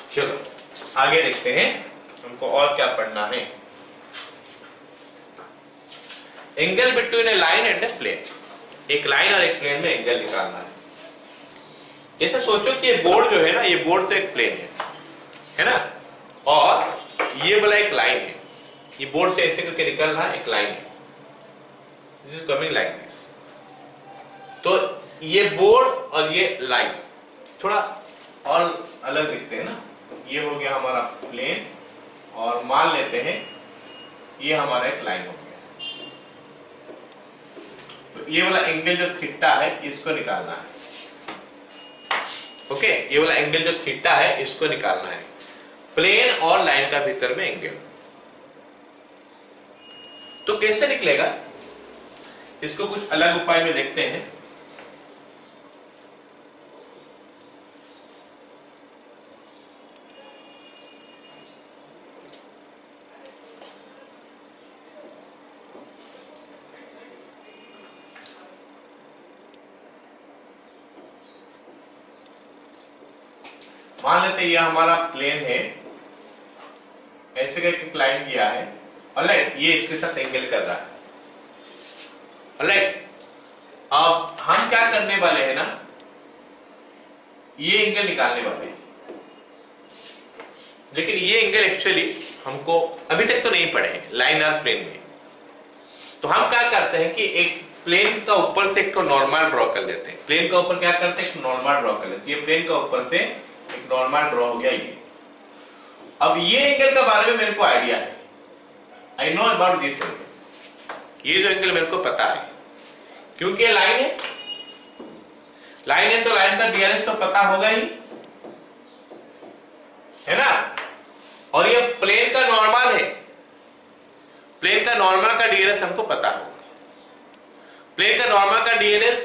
चलो आगे देखते हैं हमको और क्या पढ़ना है। Angle between a line and a plane, एक लाइन और एक प्लेन में एंगल निकालना है। जैसे सोचो कि ये बोर्ड जो है ना, ये बोर्ड तो एक प्लेन है ना, और ये वाला एक लाइन है, ये बोर्ड से ऐसे करके निकल रहा है, एक लाइन है, this is coming like this. तो ये बोर्ड और ये लाइन थोड़ा और अलग दिखते हैं ना। ये हो गया हमारा प्लेन और मान लेते हैं ये हमारा एक लाइन हो गया। तो ये वाला एंगल जो थीटा है इसको निकालना है। ओके, ये वाला एंगल जो थीटा है इसको निकालना है, प्लेन और लाइन का भीतर में एंगल। तो कैसे निकलेगा, इसको कुछ अलग उपाय में देखते हैं। मान लेते हैं ये हमारा प्लेन है, ऐसे करके क्लाइन किया है, ऑलराइट, ये इसके साथ एंगल कर रहा है, ऑलराइट। अब हम क्या करने वाले हैं ना, ये एंगल निकालने वाले हैं, लेकिन ये एंगल एक्चुअली हमको अभी तक तो नहीं पढ़े हैं लाइन और प्लेन में। तो हम क्या करते हैं कि एक प्लेन का ऊपर से एक तो नॉर्मल ड्रॉ कर लेते हैं। प्लेन का ऊपर क्या करते हैं, एक नॉर्मल ड्रॉ कर लेते हैं। ये प्लेन का ऊपर से एक नॉर्मल ड्रॉ हो गया ये। अब ये एंगल के बारे में मेरे को आइडिया है, I know about this angle. ये जो एंगल मेरे को पता है क्योंकि ये लाइन है, लाइन है तो लाइन का डीआरएस तो पता होगा ही, है ना। और ये प्लेन का नॉर्मल है, प्लेन का नॉर्मल का डीआरएस हमको पता होगा। प्लेन का नॉर्मल का DRs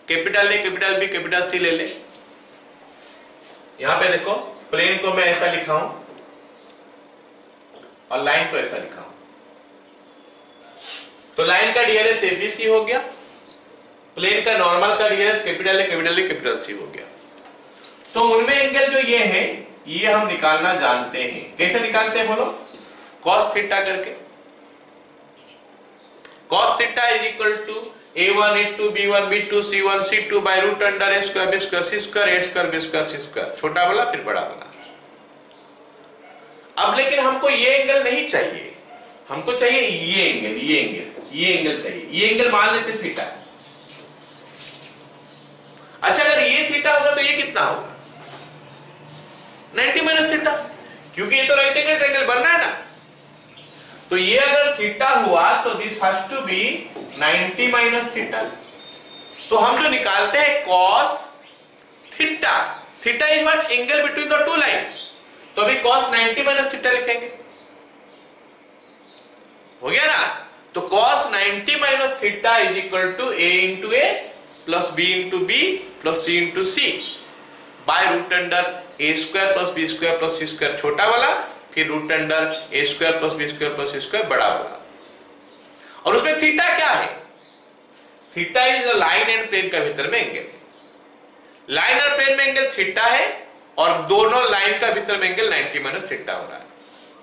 capital A, capital B, capital C ले ले। यहां पे देखो प्लेन को मैं ऐसा लिखा हूं और लाइन को ऐसा लिखा हूं। तो लाइन का डीआरएस एबीसी हो गया, प्लेन का नॉर्मल का DRs capital A, capital B, capital C हो गया। तो उनमें एंगल जो ये है ये हम निकालना जानते हैं। कैसे निकालते हैं बोलो, कॉस थीटा करके। Cos theta is equal to a1 a2 b1 b2 c1 c2 by root under a square b square c square a square b square c square, छोटा वाला फिर बड़ा वाला। अब लेकिन हमको ये एंगल नहीं चाहिए, हमको चाहिए ये एंगल, ये एंगल, ये एंगल चाहिए। ये एंगल मान लेते थीटा। अच्छा, अगर ये थीटा होगा तो ये कितना होगा, 90 माइनस थीटा, क्योंकि ये तो राइट एंगल ट्रायंगल बन रहा है ना। तो ये अगर थीटा हुआ तो this has to be 90 minus theta. तो हम जो निकालते हैं cos theta, theta is what, angle between the two lines. तो अभी cos 90 माइनस थीटा लिखेंगे, हो गया ना। तो cos 90 minus theta is equal to a into a plus b into b plus c into c by root under a square plus b square plus c square छोटा वाला, फिर root under a square plus b square plus c square बड़ा वाला। और उसमें theta क्या है, theta is the line and plane का भीतर में एंगल। लाइन और प्लेन में एंगल थीटा है और दोनों लाइन का भीतर में एंगल 90 माइनस थीटा हो रहा है।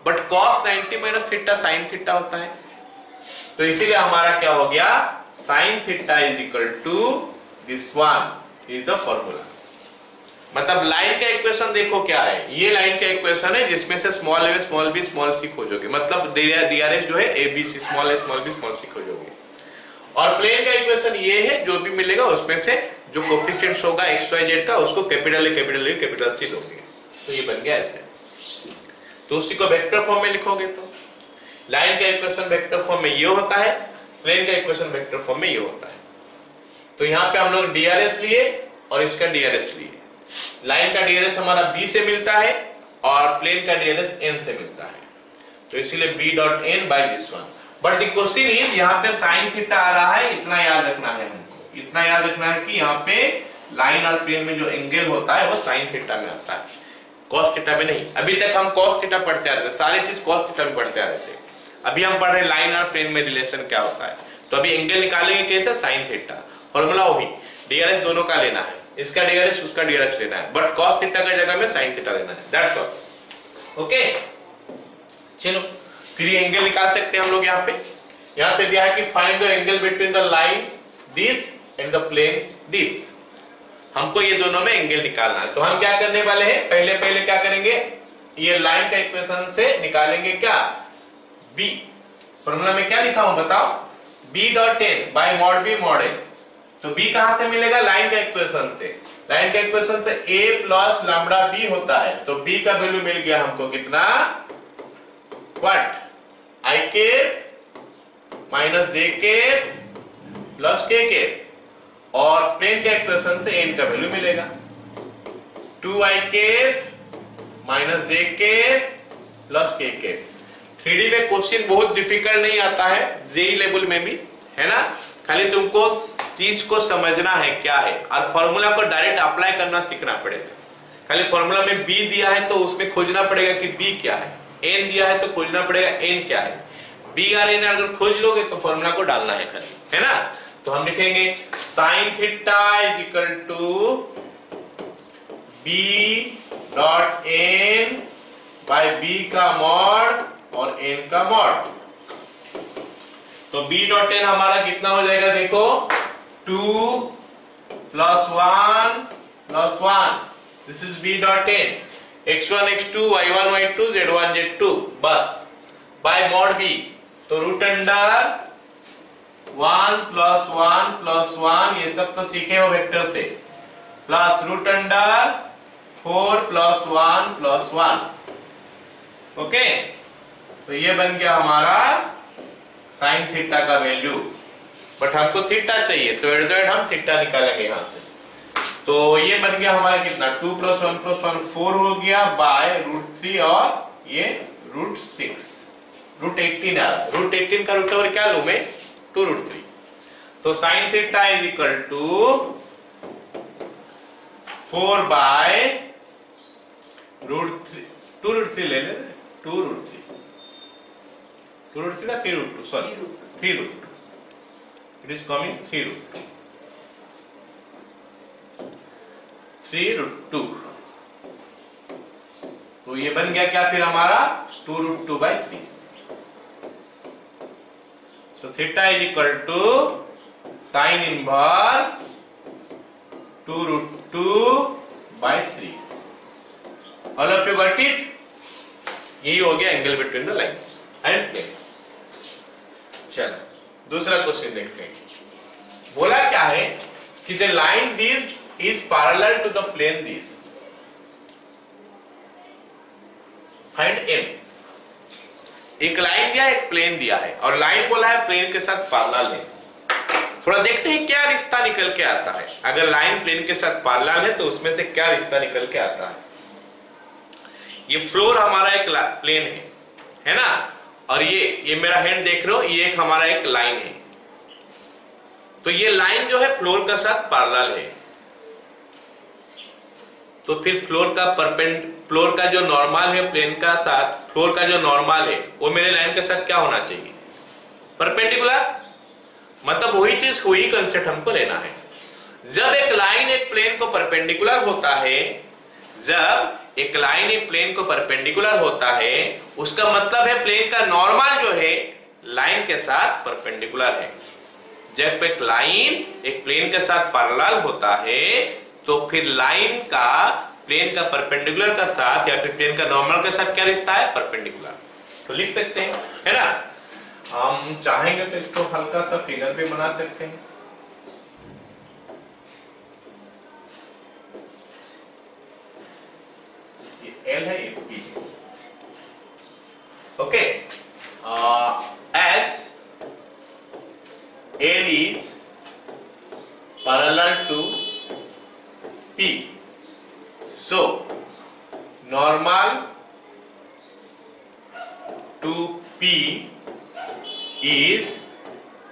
But cos 90 minus theta sine theta होता है। तो इसीलिए हमारा क्या हो गया, sine theta is equal to this one is the formula. मतलब लाइन का इक्वेशन देखो क्या है, ये लाइन का इक्वेशन है जिसमें से small a small b small c खोजोगे, मतलब डीआरएस जो है a b c small a small b small c खोजोगे। और प्लेन का इक्वेशन ये है, जो भी मिलेगा उसमें से जो कोएफिशिएंट्स होगा x y z का उसको कैपिटल a कैपिटल c लोगे। तो ये बन गया ऐसे। तो उसी को वेक्टर फॉर्म में लिखोगे तो लाइन का इक्वेशन वेक्टर फॉर्म में ये होता है, प्लेन का इक्वेशन वेक्टर फॉर्म में ये होता है। तो यहाँ पे हम लोग डीआरएस लिए और इसका डीआरएस लिए। लाइन का डीआरएस हमारा b से मिलता है और प्लेन का डीआरएस n से मिलता है, तो इसीलिए b dot n by this one. But the question is यहाँ पे साइन थीटा आ रहा है, इतना याद रखना है हमको, इतना याद रखना है कि यहाँ पे लाइन और प्लेन में जो एंगल होता है वो साइन थीटा में आता है, कॉस थीटा में नहीं। अभी तक हम कॉस थीटा पढ़ते आ रहे थे, सारी चीज कॉस थीटा में पढ़ते आ रहे थे। अभी हम पढ़ रहे हैं लाइन और प्लेन में रिलेशन क्या होता है। तो अभी एंगल निकालेंगे कैसे, साइन थीटा। फॉर्मूला वही, डीआरएस दोनों का लेना है, इसका डीआरएस उसका डीआरएस लेना है, बट cos थीटा का जगह में sin थीटा लेना है, दैट्स ऑल। ओके चलो फिर ये एंगल निकाल सकते हैं हम लोग। यहाँ पे दिया है कि find the angle between the line this and the plane this. हमको ये दोनों में एंगल निकालना है, तो हम क्या करने वाले हैं, पहले क्या करेंगे, ये लाइन का इक्वेशन से निकालेंगे क्या, b। फॉर्मूला में क्या लिखा हूं बताओ, b dot n bye mod b mod n। तो b कहां से मिलेगा, लाइन का इक्वेशन से। लाइन का इक्वेशन से a प्लस लैम्बडा b होता है, तो b का वैल्यू मिल गया हमको कितना, व्हाट, i के माइनस j के प्लस k के, और प्लेन का इक्वेशन से n का वैल्यू मिलेगा 2i के माइनस j के प्लस k के। 3D में क्वेश्चन बहुत डिफिकल्ट नहीं आता है, जेई लेवल में भी, है ना, खाली तुमको चीज को समझना है क्या है, और फॉर्मूला को डायरेक्ट अप्लाई करना सीखना पड़ेगा। खाली फॉर्मूला में b दिया है तो उसमें खोजना पड़ेगा कि b क्या है, n दिया है तो खोजना पड़ेगा n क्या है। b और n अगर खोज लोगे तो फॉर्मूला को डालना है खाली, है ना। तो हम लिखेंगे sine theta is equal to b dot n by b का मॉड और n का मॉड। तो b डॉट n हमारा कितना हो जाएगा, देखो 2 plus 1 plus 1, this is b dot n, x1 x2 y1 y2 z1 z2, बस, बाय मॉड b, तो रूट अंडर 1 प्लस 1 ये सब तो सीखे हो वेक्टर से, plus root under 4 plus 1, okay. तो ये बन गया हमारा साइन थीटा का वैल्यू, बट हमको थीटा चाहिए तो एट द एंड हम थीटा निकालेंगे यहां से। तो ये बन गया हमारा कितना, 2 प्लस 1 4 हो गया बाय रूट 3, और ये रूट 6, रूट 18 आ रहा, रूट 18 का रूट ओवर क्या लूं मैं, 2 रूट 3। तो sine theta is equal to 4 by root 3, 2 root 3 ले ले, 2 रूट 3, 2 रूट 3 ना 3 root 2, sorry 3 root 2, it is coming 3 root 2। तो ये बन गया क्या फिर हमारा 2 root 2 by 3। So theta is equal to sine inverse 2 root 2 by 3। All of you got it. यही हो गया angle between the lines and plane. चलो दूसरा क्वेश्चन देखते हैं। बोला क्या है कि the line this is parallel to the plane this, find m। एक लाइन दिया है, एक प्लेन दिया है, और लाइन बोला है प्लेन के साथ पैरेलल है। थोड़ा देखते हैं क्या रिश्ता निकल के आता है। अगर लाइन प्लेन के साथ पैरेलल है तो उसमें से क्या रिश्ता निकल के आता है। ये फ्लोर हमारा एक प्लेन है ना, और ये मेरा हैंड देख रहे हो, ये एक हमारा एक लाइन है। तो ये लाइन जो है फ्लोर का साथ पैरेलल है, तो फिर फ्लोर का जो नॉर्मल है प्लेन का साथ, फ्लोर का जो नॉर्मल है वो मेरे लाइन के साथ क्या होना चाहिए, परपेंडिकुलर। मतलब वही चीज, वही कंसेप्ट हमको लेना है। जब एक लाइन एक प्लेन को परपेंडिकुलर होता है, जब एक लाइन एक प्लेन को परपेंडिकुलर होता है, उसका मतलब है प्लेन का नॉर्मल जो है लाइन के साथ परपेंडिकुलर है। जब एक लाइन एक प्लेन के साथ पैरेलल होता है तो फिर लाइन का प्लेन का परपेंडिकुलर का साथ या फिर प्लेन का नॉर्मल के साथ क्या रिश्ता है, परपेंडिकुलर। तो लिख सकते हैं, है ना। हम चाहेंगे तो इसको हल्का सा फिगर भी बना सकते हैं। ये L है, ये P है। Okay, as L is parallel to P, so normal to P is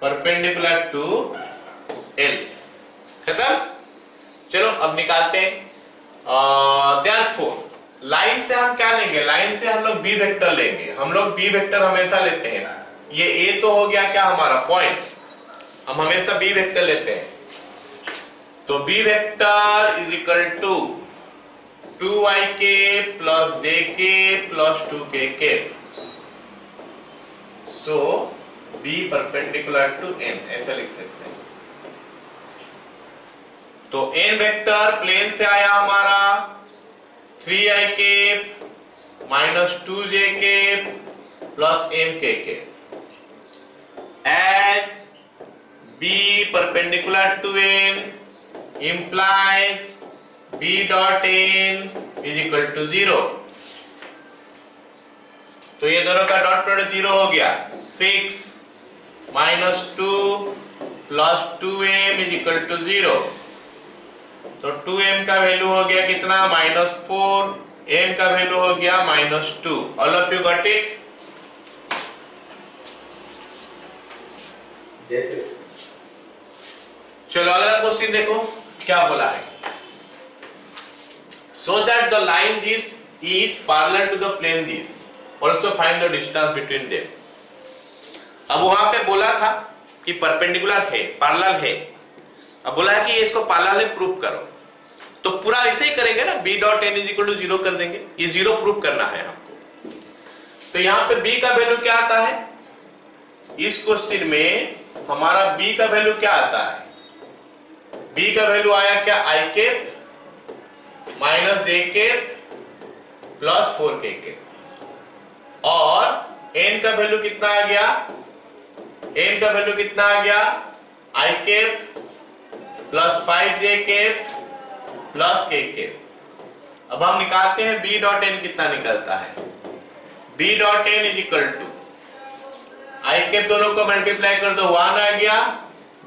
perpendicular to L। खत्म। चलो अब निकालते हैं। therefore लाइन से हम क्या लेंगे, लाइन से हम लोग B वेक्टर लेंगे। हम लोग B वेक्टर हमेशा लेते हैं। ये A तो हो गया क्या हमारा पॉइंट, हम हमेशा B वेक्टर लेते हैं। तो B vector is equal to 2yk plus jk plus 2kk। So B perpendicular to n, ऐसा लिख सकते हैं। तो n वेक्टर प्लेन से आया हमारा 3ik minus 2jk plus mkk as b perpendicular to n implies b dot n is equal to 0। तो ये दोनों का डॉट प्रोडक्ट 0 हो गया। 6 minus 2 plus 2m is equal to 0। तो 2m का वैल्यू हो गया कितना, -4, m का वैल्यू हो गया -2। All of you got it? चलो अगला क्वेश्चन देखो क्या बोला है। So that the line this is parallel to the plane this, also find the distance between them। अब वहां पे बोला था कि परपेंडिकुलर है, पैरेलल है। अब बोला है कि इसको पैरेलल है, प्रूव करो। तो पूरा ऐसे ही करेंगे ना, b dot n is equal to 0 कर देंगे। ये 0 प्रूव करना है हमको। तो यहाँ पे b का वैल्यू क्या आता है? इस क्वेश्चन में हमारा b का वैल्यू क्या आता है? b का वैल्यू आया क्या, i cap minus A cap plus 4kk। और n का वैल्यू कितना आ गया? n का वैल्यू कितना आ गया? i cap plus 5j cap plus k cap. अब हम निकालते हैं b डॉट n कितना निकलता है। b dot n is equal to i cap दोनों को मल्टीप्लाई कर दो 1 आ गया,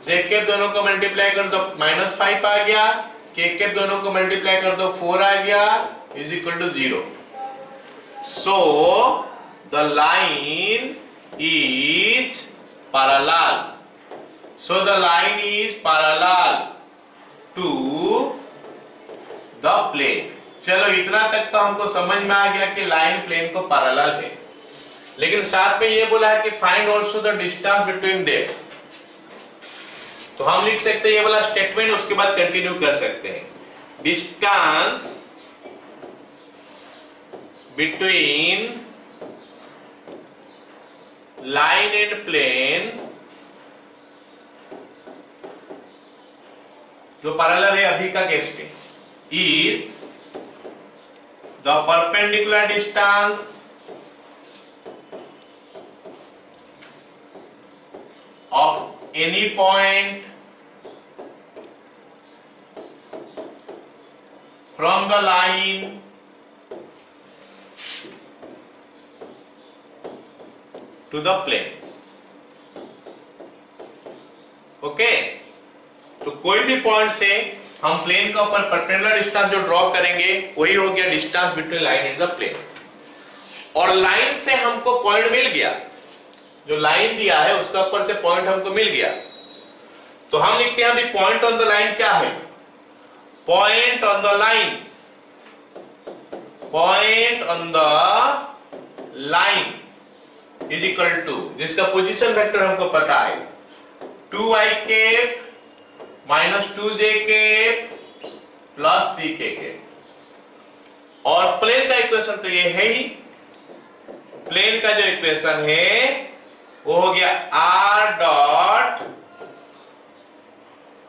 j कैप दोनों को मल्टीप्लाई कर दो -5 आ गया, k कैप दोनों को मल्टीप्लाई कर दो 4 आ गया, is equal to 0। So the line is parallel. So the line is parallel to the plane. चलो इतना तक तो हमको समझ में आ गया कि लाइन प्लेन को पैरेलल है, लेकिन साथ में ये बोला है कि find also the distance between them. तो हम लिख सकते हैं ये वाला स्टेटमेंट, उसके बाद कंटिन्यू कर सकते हैं। Distance between line and plane जो पैरेलल है अभी का केस में, is the perpendicular distance of any point from the line to the plane। Okay, तो कोई भी पॉइंट से हम प्लेन के ऊपर परपेंडिकुलर डिस्टेंस जो ड्रॉ करेंगे वही हो गया distance between line and the plane. और लाइन से हमको पॉइंट मिल गया, जो लाइन दिया है उसका ऊपर से पॉइंट हमको मिल गया। तो हम लिखते हैं अभी पॉइंट ऑन द लाइन क्या है? Point on the line, point on the line is equal to, जिसका पोजीशन वेक्टर हमको पता है 2ik minus 2jk plus 3kk। और प्लेन का इक्वेशन तो ये है ही। प्लेन का जो इक्वेशन है वो हो गया r dot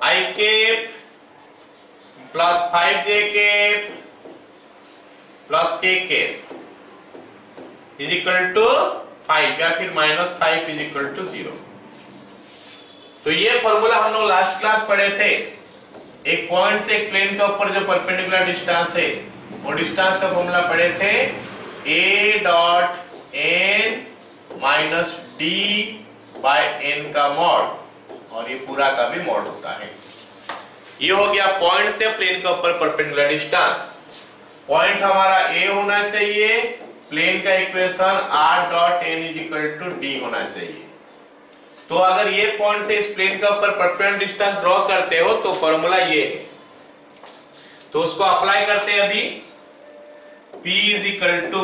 i cap plus 5j cap plus k cap is equal to 5 या फिर -5 इज इक्वल टू 0। तो ये फॉर्मूला हम लोग लास्ट क्लास पढ़े थे। एक पॉइंट से एक प्लेन के ऊपर जो परपेंडिकुलर डिस्टेंस है वो डिस्टेंस का फॉर्मूला पढ़े थे, a dot n minus d by n का मॉड, और ये पूरा का भी मॉड होता है। ये हो गया पॉइंट से प्लेन के ऊपर परपेंडिकुलर डिस्टेंस। पॉइंट हमारा a होना चाहिए, प्लेन का equation r dot n is equal to d होना चाहिए। तो अगर ये पॉइंट से इस प्लेन के ऊपर परपेंडिकुलर डिस्टेंस ड्रॉ करते हो तो फॉर्मूला ये है। तो उसको अप्लाई करते हैं अभी। p इज इक्वल टू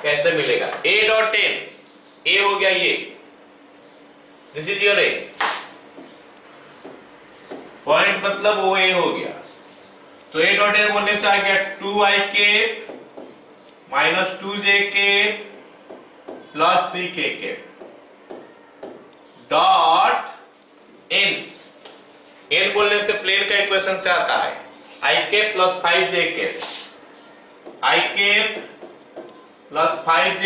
कैसे मिलेगा, a डॉट n, a हो गया ये, this is your a, point मतलब वो ए हो गया, तो ए डॉट ए बोलने से आ गया 2i minus 2j plus 3k dot N. N बोलने से प्लेन का इक्वेशन से आता है i plus 5j i plus 5j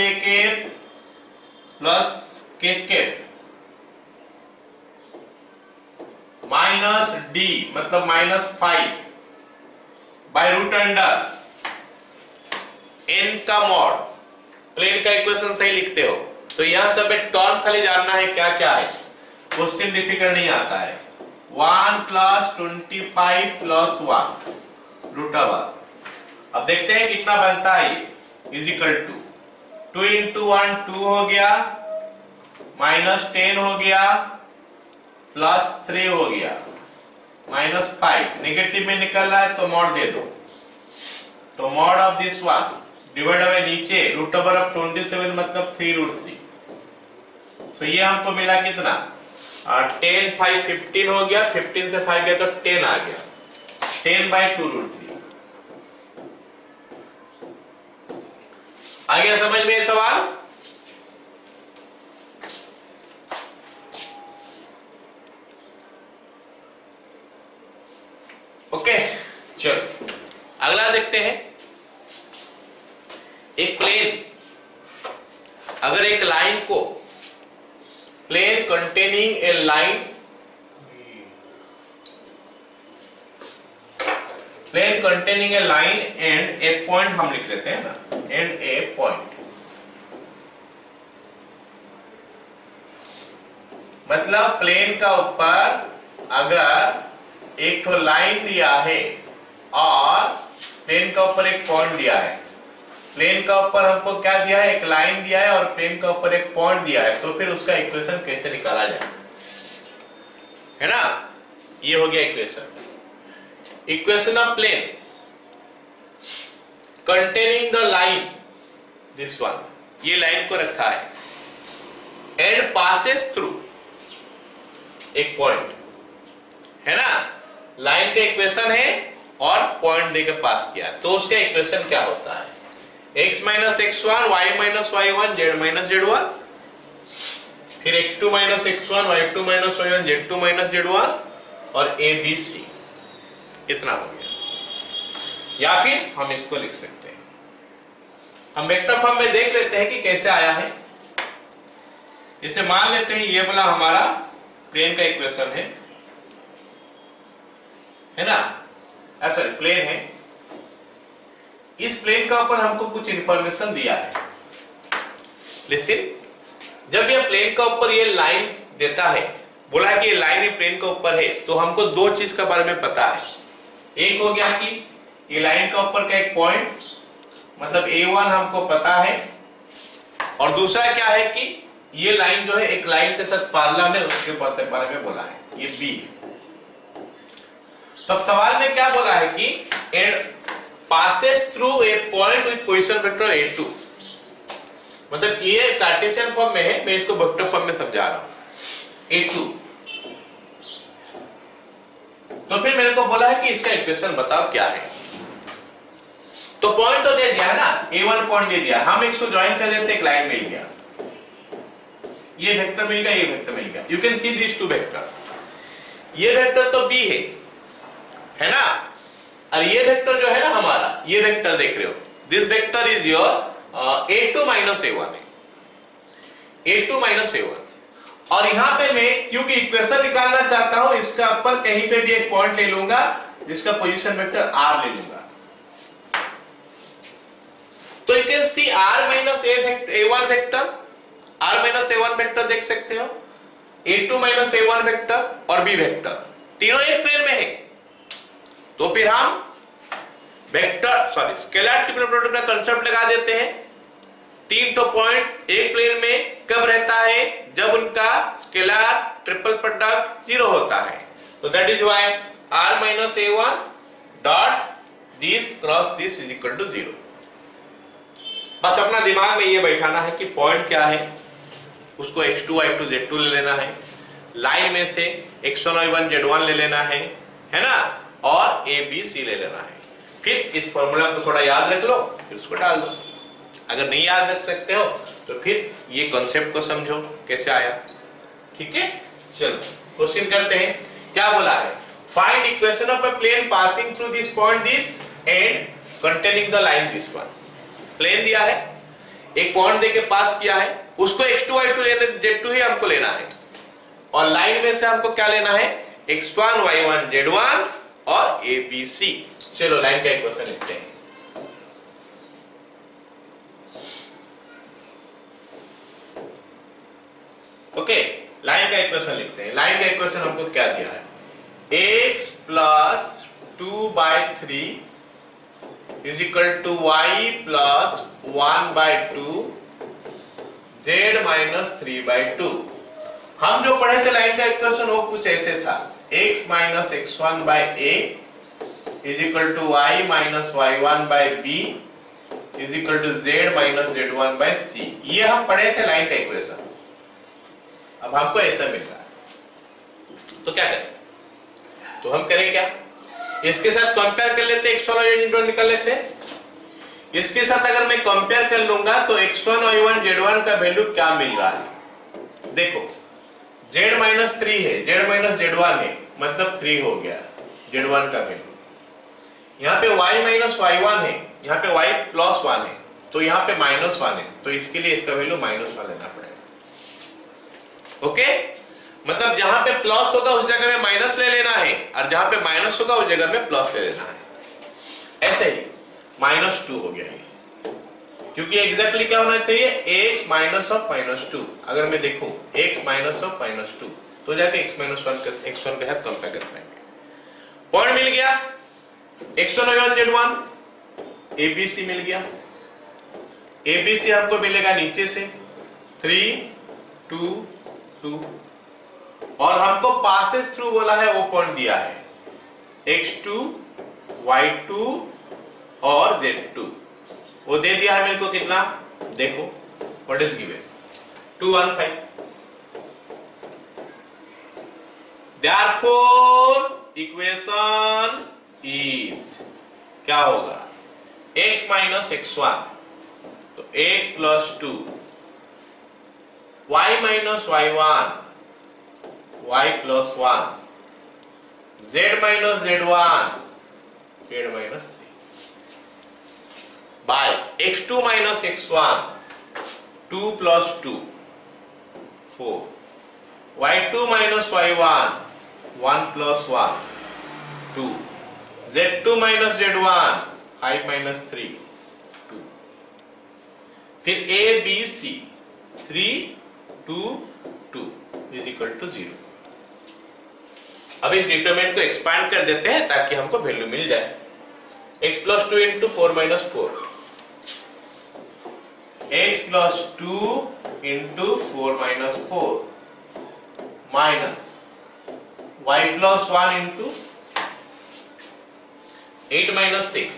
plus k minus D मतलब minus 5 by root under N का मॉड। प्लेन का इक्वेशन सही लिखते हो तो यहां सब एक टर्म खाली जानना है क्या क्या है, क्वेश्चन डिफिकल्ट नहीं आता है। 1 प्लस 25 प्लस 1 रूट ओवर। अब देखते हैं कितना बनता है ये, इज इक्वल टू 2 इंटू 1 2 हो गया, माइनस 10 हो गया, प्लस 3 हो गया, माइनस 5। नेगेटिव में निकल रहा है तो मॉड दे दो, तो mod of this one divide by नीचे रूट ओवर ऑफ 27 मतलब 3 रूट 3। सो ये हमको मिला कितना 10 5 15 हो गया, 15 से 5 गया तो 10 आ गया, 10 बाय 2 रूट 3। आ गया समझ में ये सवाल? ओके चलो अगला देखते हैं। एक प्लेन, अगर एक लाइन को plane containing a line, plane containing a line and a point हम लिख लेते हैं ना, एंड ए पॉइंट मतलब प्लेन का ऊपर अगर एक तो लाइन दिया है और प्लेन का ऊपर एक पॉइंट दिया है, प्लेन का ऊपर हमको क्या दिया है, एक लाइन दिया है और प्लेन का ऊपर एक पॉइंट दिया है, तो फिर उसका इक्वेशन कैसे निकाला जाए, है ना। ये हो गया equation. Equation of plane containing the line, this one, ये लाइन को रखा है एंड पासेस थ्रू एक पॉइंट, है ना। लाइन का इक्वेशन है और पॉइंट देकर पास किया, तो उसका इक्वेशन क्या होता है, x minus x1 y minus y1 z minus z1, फिर x2 minus x1 y2 minus y1 z2 minus z1 और a b c, इतना हो गया। या फिर हम इसको लिख सकते हैं, हम वेक्टर फॉर्म में देख लेते हैं कि कैसे आया है। इसे मान लेते हैं ये वाला हमारा प्लेन का इक्वेशन है ना, ऐसा प्लेन है। इस प्लेन का ऊपर हमको कुछ इंफॉर्मेशन दिया है। लिसन, जब ये प्लेन का ऊपर ये लाइन देता है, बोला है कि ये लाइन प्लेन का ऊपर है, तो हमको दो चीज के बारे में पता है। एक हो गया कि ये लाइन का ऊपर का एक पॉइंट मतलब A1 हमको पता है, और दूसरा क्या है कि ये लाइन जो है एक लाइन के साथ पैरेलल है, उसके बारे में बोला है, ये B है। तो सवाल में क्या बोला है कि and passes through a point with position vector A2, मतलब ये कार्टेशियन फॉर्म में है, मैं इसको वेक्टर फॉर्म में समझा रहा हूं A2। तो फिर मेरे को बोला है कि इसका इक्वेशन बताओ क्या है। तो पॉइंट तो दे दिया है ना, A1 पॉइंट दे दिया, हम इसको ज्वाइन कर देते, एक लाइन मिल गया, ये वेक्टर मिल गया, ये वेक्टर मिल गया। You can see this two vector, ये वेक्टर तो B है ना, और ये वेक्टर जो है ना हमारा, ये वेक्टर देख रहे हो, this vector is your A2 minus A1 है, A2 माइनस A1। और यहां पे मैं क्योंकि इक्वेशन निकालना चाहता हूं, इसका ऊपर कहीं पे भी एक पॉइंट ले लूंगा जिसका पोजीशन वेक्टर R ले लूंगा। तो you can C R minus A1 vector, R minus A1 vector देख सकते हो, A2 माइनस A1 वेक्टर और B वेक्टर, तीनों एक प्लेन में है। तो फिर हम वेक्टर स्केलर ट्रिपल प्रोडक्ट का कंसेप्ट लगा देते हैं। तीन तो पॉइंट एक प्लेन में कब रहता है, जब उनका स्केलर ट्रिपल प्रोडक्ट 0 होता है। तो that is why r minus A1 dot this cross this is equal to 0। बस अपना दिमाग में ये बैठाना है कि पॉइंट क्या है, उसको x2 y2 z2 ले लेना है, लाइन में से x1 y1 z1 ले लेना है, है ना, और ए बी सी ले लेना है। फिर इस फॉर्मूला को थोड़ा याद रख लो, फिर उसको डाल दो। अगर नहीं याद रख सकते हो तो फिर ये कॉन्सेप्ट को समझो कैसे आया। ठीक है, चलो क्वेश्चन करते हैं। क्या बोला है, find equation of a plane passing through this point this and containing the line this one. Plane दिया है, एक पॉइंट देके पास किया है, उसको x2 y2 लेना, z2 ही हमको लेना है, और लाइन में से हमको क्या लेना है, x1 y1 z1 और abc। चलो लाइन का इक्वेशन लिखते हैं। ओके, लाइन का इक्वेशन लिखते हैं। लाइन का इक्वेशन हमको क्या दिया है, x plus 2/3 is equal to y plus 1/2 z minus 3/2। हम जो पढ़े थे लाइन का इक्वेशन वो कुछ ऐसे था, x minus x1 by a is equal to y minus y1 by b is equal to z minus z1 by c। ये हम पढ़े थे लाइन का इक्वेशन। अब हमको ऐसा मिल रहा है, तो क्या करें, तो हम करें क्या, इसके साथ कंपेयर कर लेते हैं, x1 और z1 निकाल लेते हैं। इसके साथ अगर मैं कंपेयर कर लूंगा तो x1 y1 z1 का वैल्यू क्या मिल रहा है, देखो z माइनस 3 है, z माइनस z1 है, मतलब 3 हो गया z1 का वैल्यू। यहाँ पे y माइनस y1 है, यहाँ पे y प्लस 1 है, तो यहाँ पे माइनस 1 है, तो इसके लिए इसका वैल्यू माइनस 1 लेना पड़ेगा। ओके, मतलब जहां पे प्लस होगा उस जगह में माइनस ले लेना है, और जहां पे माइनस होगा उस जगह में प्लस ले लेना है। ऐसे ही -2 हो गया है, क्योंकि एग्जैक्टली क्या होना चाहिए, x माइनस ऑफ -2। अगर मैं देखूं x माइनस ऑफ -2 तो जाके x माइनस 1 के x1 के साथ कंपेयर कर पाएंगे। पॉइंट मिल गया, x1 y1 z1 abc मिल गया। abc हमको मिलेगा नीचे से 3 2 2, और हमको पासेस थ्रू बोला है, वो पॉइंट दिया है x2 y2 और z2, वो दे दिया है मेरे को कितना, देखो what is given 215। Therefore equation is क्या होगा, x माइनस x1 तो x plus 2, y minus y1 y plus 1, z minus z1 z minus 3 by x2 minus x1 2 plus 2 4, y2 minus y1 1 plus 1 2, z2 minus z1 5 minus 3 2, फिर a b c 3 2 2 is equal to 0। अब इस determinant को expand कर देते हैं ताकि हमको value मिल जाए। x plus 2 into 4 minus 4, x plus 2 into 4 minus 4 minus y plus 1 into 8 minus 6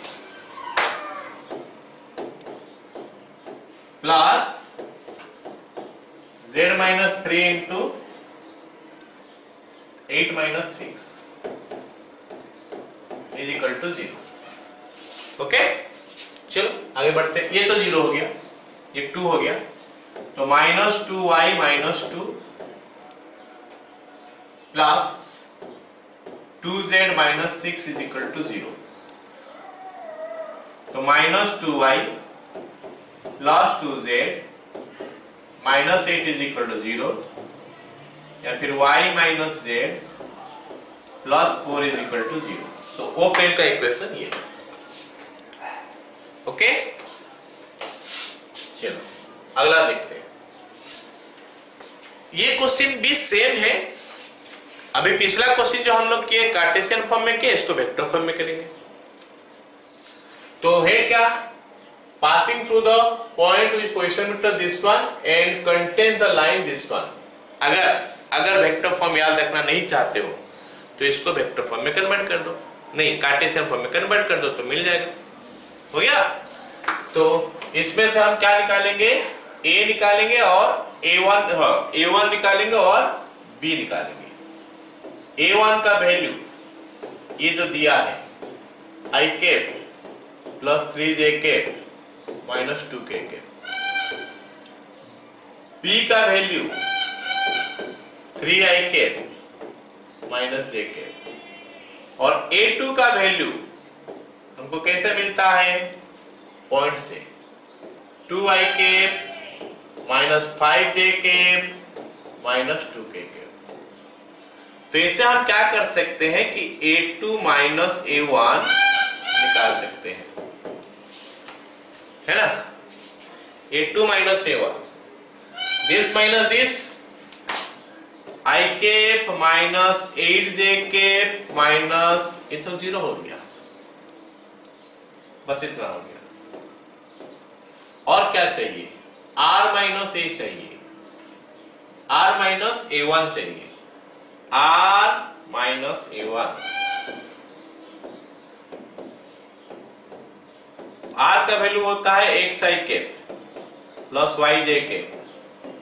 plus z minus 3 into 8 minus 6 is equal to 0। Okay, चलो आगे बढ़ते हैं। ये तो 0 हो गया, ये 2 हो गया, तो minus 2y minus 2 plus 2z minus 6 is equal to 0। तो minus 2y plus 2z minus 8 is equal to 0, या फिर y minus z plus 4 is equal to 0। तो ओ प्लेन का इक्वेशन ये है। ओके, चलो अगला देखते हैं। ये क्वेश्चन भी सेम है। अभी पिछला क्वेश्चन जो हम लोग किए कार्टेशियन फॉर्म में किए, इसको वेक्टर फॉर्म में करेंगे। तो है क्या, passing through the point with position vector this one and contains the line this one। अगर वेक्टर फॉर्म याद रखना नहीं चाहते हो तो इसको वेक्टर फॉर्म में कन्वर्ट कर दो, नहीं कार्टेशियन फॉर्म में कन्वर्ट कर दो तो मिल जाएगा। हो गया, तो इसमें से हम क्या निकालेंगे, a निकालेंगे और a1 निकालेंगे और b निकालेंगे। a1 का वैल्यू ये जो दिया है I cap plus 3j cap minus 2k cap, b का value 3i cap minus j cap और a2 का वैल्यू हमको कैसे मिलता है, पॉइंट से 2i cap minus 5j cap minus 2k cap. तो इससे हम क्या कर सकते हैं कि a2 माइनस a1 निकाल सकते हैं, है ना। a2 minus a1, this minus this, i cap minus 8j cap minus, ये तो 0 हो गया, बस इतना हो गया। और क्या चाहिए, r माइनस a चाहिए, r माइनस a1 चाहिए, r माइनस a1। r का वैल्यू होता है xi cap plus yj cap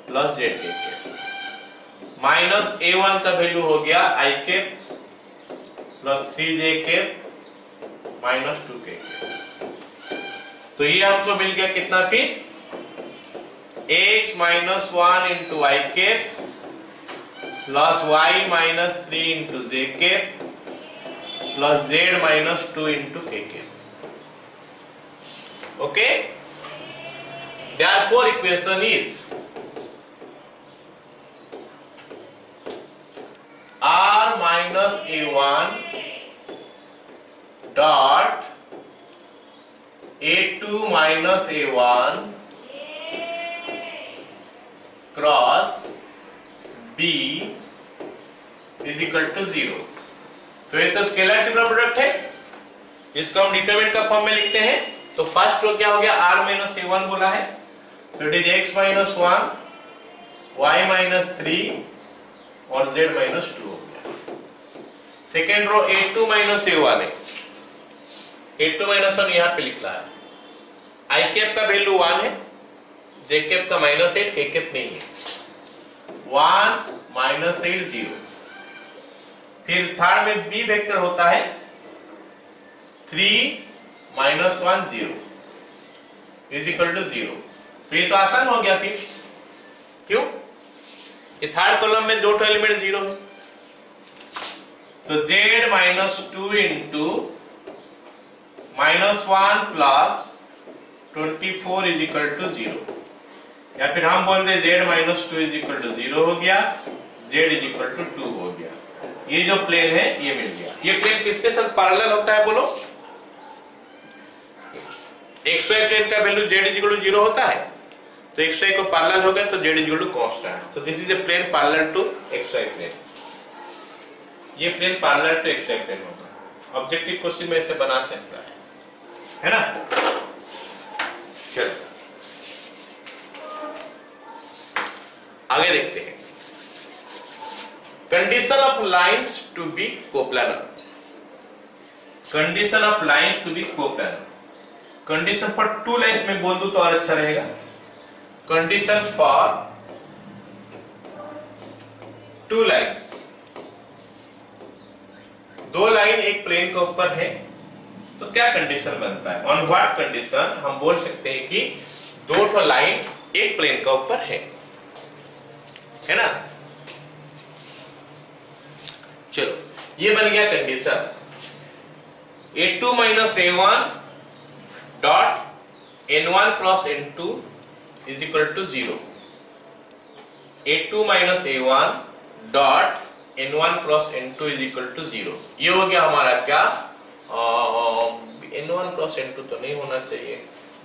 plus zk cap, minus a1 का वैल्यू हो गया i cap plus 3j cap minus 2k cap. तो ये हमको मिल गया कितना फिर, x minus 1 into I cap plus y minus 3 into j cap plus z minus 2 into k cap. Okay, therefore equation is r minus a1 dot a2 minus a1 cross b is equal to 0। तो ये तो scalar triple product है, इसको हम determinant का form में लिखते हैं। तो फर्स्ट रो क्या हो गया, r माइनस a1 बोला है, तो it is x minus 1, y minus 3 और z माइनस 2 हो गया। सेकेंड रो a2 माइनस a1 है, a2 माइनस 1 यहाँ पे लिख रहा है, i कैप का वैल्यू 1 है, j कैप का माइनस 8, k कैप नहीं है, 1 माइनस 8 0। फिर थर्ड में b वेक्टर होता है 3 माइनस 1 0 इज इक्वल टू 0। तो ये तो आसान हो गया फिर, क्यों, ये थर्ड कॉलम में 2 एलिमेंट 0 है, तो z minus 2 into minus 1 plus 24 is equal to 0, या फिर हम बोल दे z minus 2 is equal to 0 हो गया, z इज इक्वल टू 2 हो गया। ये जो प्लेन है ये मिल गया। ये प्लेन किसके साथ पैरेलल होता है बोलो, xy प्लेन का value z is equal to 0 होता है, तो xy को पैरेलल हो गया तो z is equal to constant. So this is a plane parallel to xy plane, ये plane parallel to xy plane होगा। ऑब्जेक्टिव क्वेश्चन में इसे बना सकता है ना। चलो आगे देखते हैं, condition of lines to be coplanar. Condition of lines to be coplanar, condition for 2 lines में बोल दूं तो और अच्छा रहेगा। कंडीशन फॉर 2 लाइंस, 2 लाइन एक प्लेन के ऊपर है, तो क्या कंडीशन बनता है, ऑन व्हाट कंडीशन हम बोल सकते हैं कि 2 लाइन एक प्लेन के ऊपर है ना। चलो ये बन गया condition, a2 minus a1 dot n1 cross n2 is equal to 0, a2 minus a1 dot n1 cross n2 is equal to 0। ये हो गया हमारा क्या, n1 क्रॉस n2 तो नहीं होना चाहिए,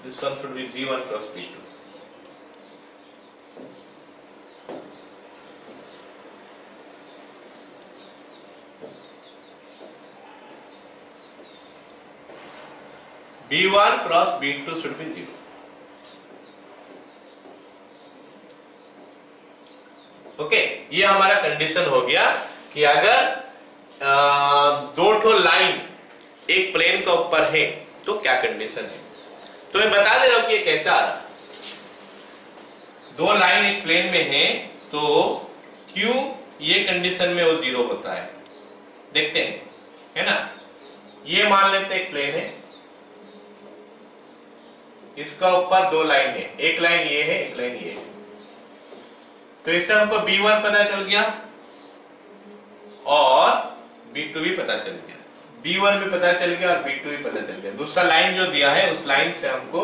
this one should be b1 cross b2। b1 cross b2 should be 0। Okay, ये हमारा कंडीशन हो गया कि अगर 2 लाइन एक प्लेन के ऊपर है तो क्या कंडीशन है। तो मैं बता दे रहा हूं कि ये कैसा आ रहा, 2 लाइन एक प्लेन में है तो क्यों ये कंडीशन में वो 0 होता है, देखते हैं, है ना। ये मान लेते एक प्लेन है, इसका ऊपर दो लाइन है, एक लाइन ये है, एक लाइन ये है। तो इससे हमको B1 पता चल गया और B2 भी पता चल गया, B1 भी पता चल गया और B2 भी पता चल गया। दूसरा लाइन जो दिया है उस लाइन से हमको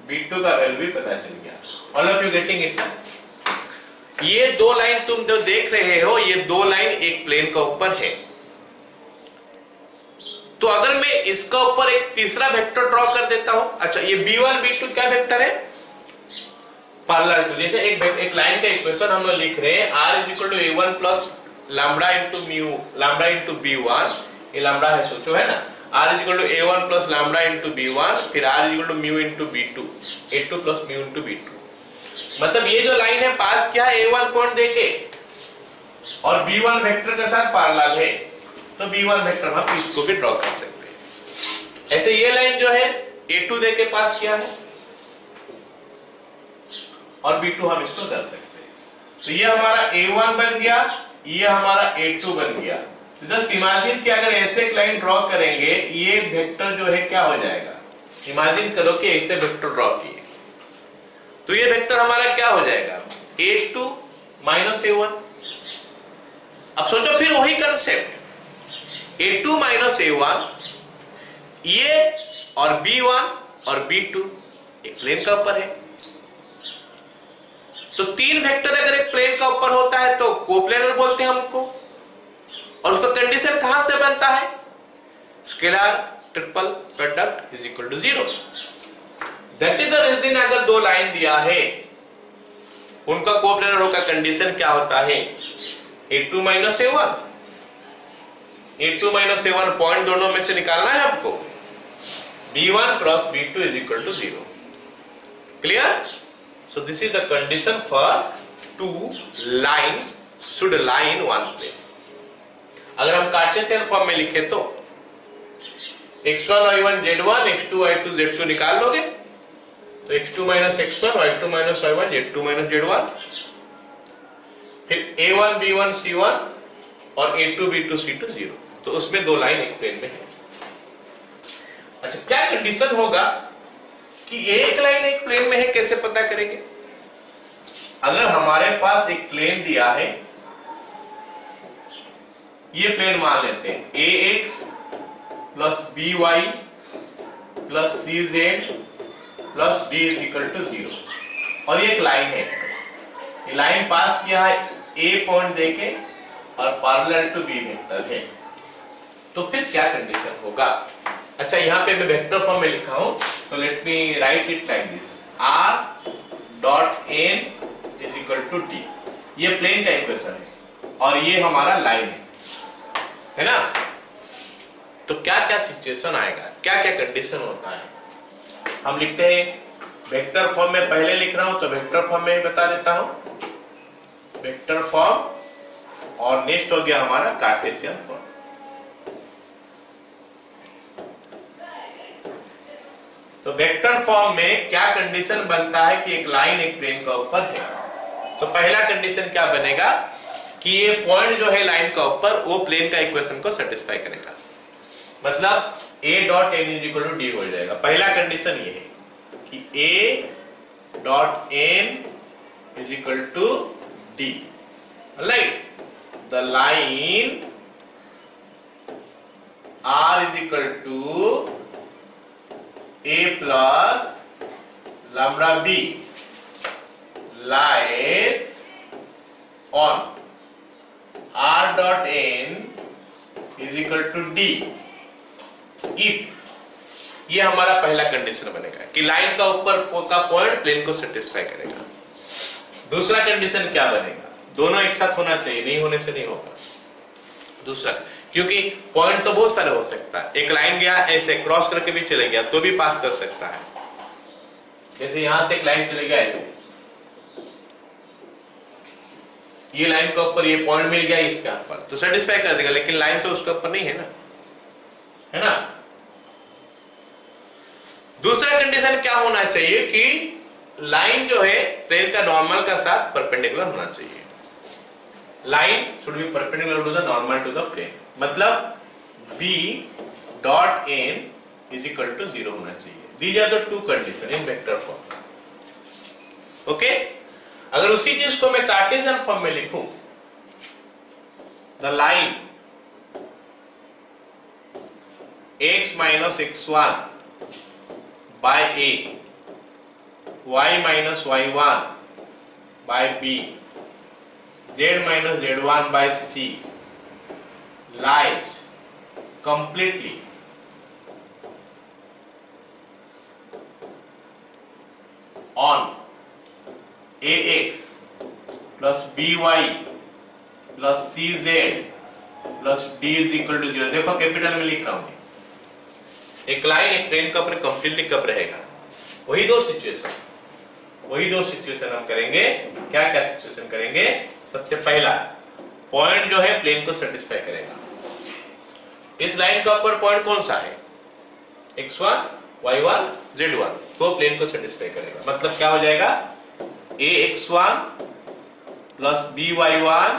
B2 का वैल्यू भी पता चल गया। All of you getting it ना? ये दो लाइन तुम जो देख रहे हो, ये दो लाइन एक प्लेन का ऊपर है। तो अगर मैं इसका ऊपर एक तीसरा वेक्टर ड्रॉ कर देता हूं, अच्छा ये B1 B2 क्या वेक्टर है? Parallel to. जैसे एक लाइन का इक्वेशन हम लोग लिख रहे हैं, r is equal to a1 plus lambda into mu lambda into b1, ये लैम्बडा है सोचो है ना, r is equal to a1 plus lambda into b1, फिर r is equal to mu into b2, a2 plus mu into b2। मतलब ये जो line है पास क्या है a1 पॉइंट देके और b1 वेक्टर के साथ पैरेलल है, तो b1 वेक्टर हम इसको भी ड्रॉ कर सकते हैं। ऐसे ये लाइन जो है a2 देके पास किया है और b2 हम इसको कर सकते हैं। तो ये हमारा a1 बन गया, ये हमारा a2 बन गया। तो जस्ट इमेजिन कि अगर ऐसे एक लाइन ड्रॉ करेंगे, ये वेक्टर जो है क्या हो जाएगा? इमेजिन करो कि ऐसे वेक्टर ड्रॉ किए, तो ये वेक्टर हमारा क्या हो जाएगा? a2 minus a1। अब सोचो फिर वही कंसेप्ट, a2 माइनस a1, ये और b1 और b2 एक प्लेन का ऊपर है। तो तीन वेक्टर अगर एक प्लेन का ऊपर होता है तो कोप्लेनर बोलते हैं हमको। और उसका कंडीशन कहां से बनता है? Scalar triple product is equal to 0। That is the reason अगर दो लाइन दिया है उनका कोप्लेनर का कंडीशन क्या होता है? a2 minus a1। a2 minus a1 point दोनों में से निकालना है हमको, b1 cross b2 is equal to 0। Clear? So this is the condition for two lines should lie in one plane. अगर हम कार्टेशियन फॉर्म में लिखे तो x1 y1 z1 x2 y2 z2 निकाल लोगे, तो x2 minus x1 y2 minus y1 z2 minus z1, फिर a1 b1 c1 और a2 b2 c2 0। तो उसमें दो लाइन एक प्लेन में है। अच्छा क्या कंडीशन होगा कि एक लाइन एक प्लेन में है, कैसे पता करेंगे? अगर हमारे पास एक प्लेन दिया है, ये प्लेन मान लेते हैं ax plus by plus cz plus d is equal to 0, और ये एक लाइन है, ये लाइन पास किया है a पॉइंट देके और पैरेलल टू b वेक्टर है। तो फिर क्या कंडीशन होगा? अच्छा यहाँ पे मैं वेक्टर फॉर्म में लिखा हूं, तो let me write it like this, r dot n is equal to d। ये प्लेन का इक्वेशन है और ये हमारा लाइन है ना। तो क्या क्या सिचुएशन आएगा, क्या क्या कंडीशन होता है, हम लिखते हैं वेक्टर फॉर्म में। पहले लिख रहा हूं तो वेक्टर फॉर्म में बता देता हूं, वेक्टर फॉर्म, और नेक्स्ट हो गया हमारा कार्टेशियन फॉर्म। तो वेक्टर फॉर्म में क्या कंडीशन बनता है कि एक लाइन एक प्लेन का ऊपर है? तो पहला कंडीशन क्या बनेगा कि ये पॉइंट जो है लाइन का ऊपर, वो प्लेन का इक्वेशन को सेटिस्फाई करेगा, मतलब a dot n is equal to d हो जाएगा। पहला कंडीशन ये है कि a dot n is equal to d, right. The line r is equal to a plus lambda b lies on r dot n is equal to d if, ये हमारा पहला condition बनेगा कि लाइन का ऊपर का पॉइंट प्लेन को satisfy करेगा। दूसरा कंडीशन क्या बनेगा? दोनों एक साथ होना चाहिए, नहीं होने से नहीं होगा। दूसरा, क्योंकि पॉइंट तो बहुत सारे हो सकता है, एक लाइन गया ऐसे क्रॉस करके भी चले गया तो भी पास कर सकता है। जैसे यहां से एक लाइन चले गया ऐसे, ये लाइन के ऊपर ये पॉइंट मिल गया इसके ऊपर, तो सेटिस्फाई कर देगा, लेकिन लाइन तो उसके ऊपर नहीं है ना, है ना। दूसरा कंडीशन क्या होना चाहिए कि लाइन जो है प्लेन का नॉर्मल का साथ परपेंडिकुलर होना चाहिए। Line should be perpendicular to the normal to the plane, मतलब B dot N is equal to 0 होना चाहिए। These are the two condition in vector form. Okay, अगर उसी चीज को मैं कार्टेशियन फॉर्म में लिखूं, the line x minus x1 by a, y minus y1 by b, z minus z1 by c lies completely on ax plus by plus cz plus d is equal to 0। देखो capital में लिख रहा हूं, एक line एक plane के ऊपर completely कब रहेगा। वही दो सिचुएशन हम करेंगे। क्या क्या सिचुएशन करेंगे? सबसे पहला पॉइंट जो है प्लेन को सेटिस्फाई करेगा। इस लाइन का ऊपर पॉइंट कौन सा है? x1 y1 z1, तो प्लेन को सेटिस्फाई करेगा। मतलब क्या हो जाएगा? ax1 plus by1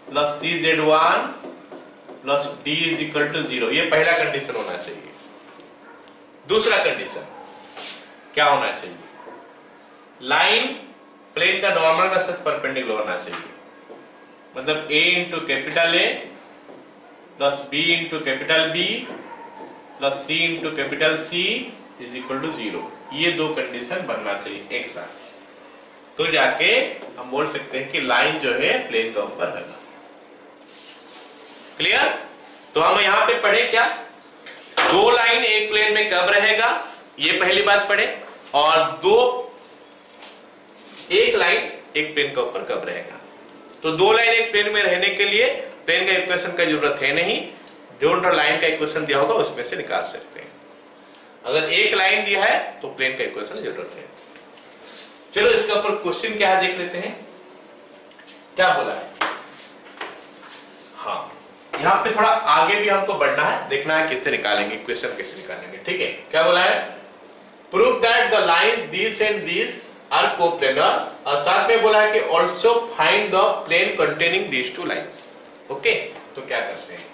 plus cz1 plus d is equal to 0। ये पहला कंडीशन होना चाहिए। दूसरा कंडीशन क्या होना चाहिए? लाइन प्लेन का नॉर्मल का सच परपेंडिकुलर होना चाहिए। मतलब a into capital A plus b into capital B plus c into capital C is equal to 0। ये दो कंडीशन बनना चाहिए एक साथ, तो जाके हम बोल सकते हैं कि लाइन जो है प्लेन का ऊपर रहेगा। क्लियर? तो हम यहाँ पे पढ़े क्या? दो लाइन एक प्लेन में कब रहेगा, ये पहली बात पढ़े, और एक लाइन एक प्लेन के ऊपर कब रहेगा। तो दो लाइन एक प्लेन में रहने के लिए प्लेन का इक्वेशन का जरूरत है नहीं, जो लाइन का इक्वेशन दिया होगा उसमें से निकाल सकते हैं। अगर एक लाइन दिया है तो प्लेन का इक्वेशन जरूरत है। चलो इसके ऊपर क्वेश्चन क्या है देख लेते हैं, क्या बोला है। हाँ, यहाँ पे थोड़ा आगे भी हमको बढ़ना है, देखना है कैसे निकालेंगे इक्वेशन, कैसे निकालेंगे। ठीक है, क्या बोला है? Prove that the lines this and this are coplanar, और साथ में बोला है कि also find the plane containing these two lines. Okay, तो क्या करते हैं,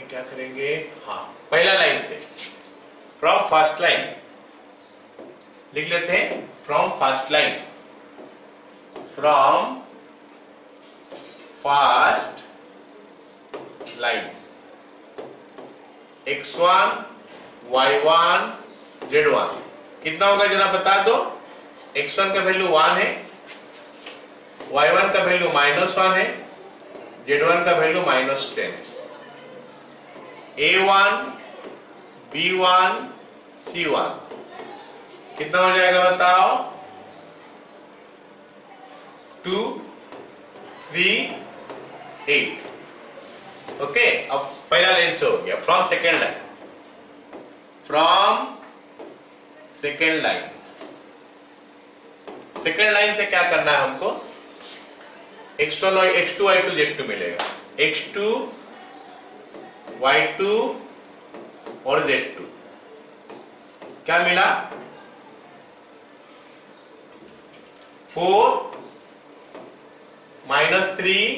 क्या करेंगे? हाँ, पहला लाइन से फ्रॉम फर्स्ट लाइन लिख लेते हैं। From first line, from first line x1 y1 z1 कितना होगा जरा बता दो। x1 का वैल्यू 1 है, y1 का वैल्यू -1 है, z1 का वैल्यू -10 है। a1 b1 c1 कितना हो जाएगा बताओ? 2 3 8। ओके, अब पहला लाइन से हो गया। From second line, from second line, second line से क्या करना है हमको? x1 और x2 y2 z2 मिलेगा, x2 y2 और z2 क्या मिला? 4 -3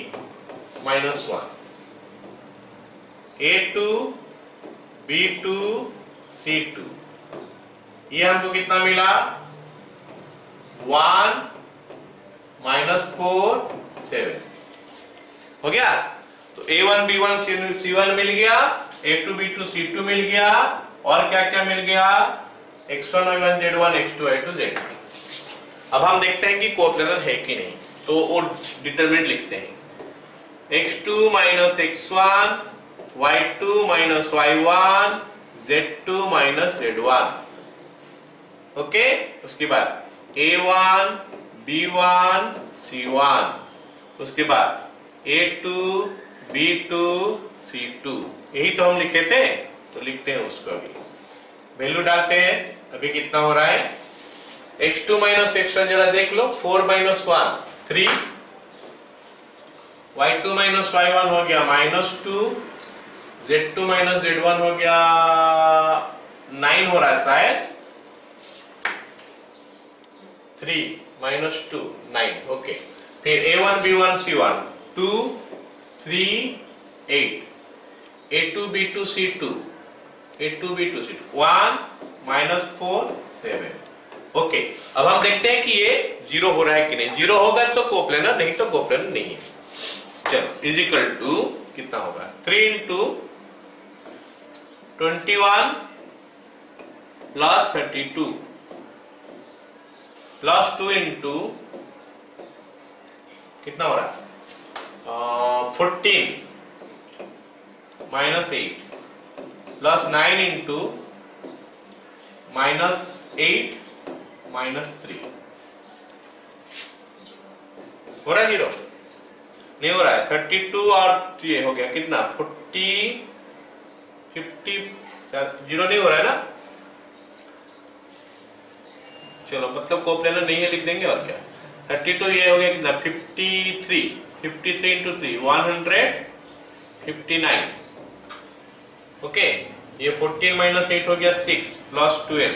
-1, a2 b2 c2, ये हमको कितना मिला? 1 -4 7 हो गया। तो a1 b1 c1 मिल गया, a2 b2 c2 मिल गया, और क्या क्या मिल गया? x1 y1 z1 x2 y2 z2। अब हम देखते हैं कि कोप्लेनर है कि नहीं, तो वो डिटरमिनेंट लिखते हैं। x2 minus x1 y2 minus y1 z2 minus z1। Okay, उसके बाद a1 b1 c1, उसके बाद a2 b2 c2, यही तो हम लिखे थे, तो लिखते हैं उसको। अभी वैल्यू डालते हैं। अभी कितना हो रहा है? x2 minus x1 जरा देख लो, 4 minus 1 3, y2 minus y1 हो गया -2, z2 minus z1 हो गया 9 हो रहा है शायद, 3 -2 9। ओके, फिर a1 b1 c1 2 3 8 A2B2 C2 A2B2 C2 1 minus 4 7। Okay, अब हम देखते हैं कि ये जीरो हो रहा है कि नहीं। जीरो होगा तो कोप्लेनर, नहीं तो कोप्लेनर नहीं है। चलो इज इक्वल टू कितना होगा 3 इंटू 21 प्लस 32 प्लस 2 इंटू कितना हो रहा है 14 minus 8 plus 9 into minus 8 minus 3 हो रहा है जीरो? नहीं हो रहा है। 32 और ये हो गया कितना 40 50 जीरो नहीं हो रहा है ना। चलो मतलब कोप्लेनर नहीं है लिख देंगे और क्या। 32 ये हो गया कितना 53 इंटू 3 159। ओके, ये 14 माइनस 8 हो गया 6 plus 12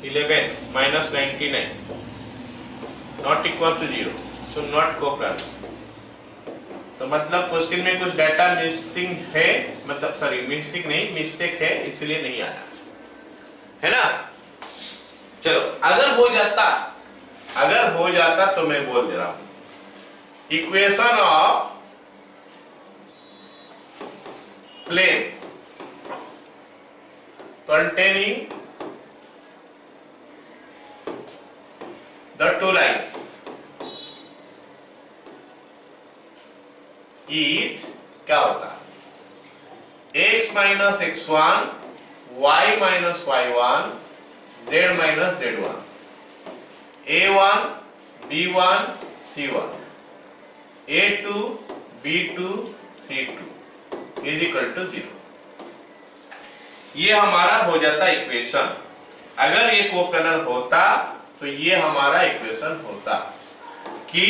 11 minus 99 not equal to 0, so not coplanar. तो मतलब क्वेश्चन में कुछ डाटा मिसिंग है, मतलब सॉरी मिसिंग नहीं मिस्टेक है, इसलिए नहीं आया है ना। चलो अगर हो जाता तो मैं बोल दे रहा हूं equation of plane containing the two lines is क्या होता है x minus x1 y minus y1 z minus z1 a1 b1 c1 a2 b2 c2 is equal to 0। ये हमारा हो जाता इक्वेशन। अगर ये कोप्लेनर होता तो ये हमारा इक्वेशन होता कि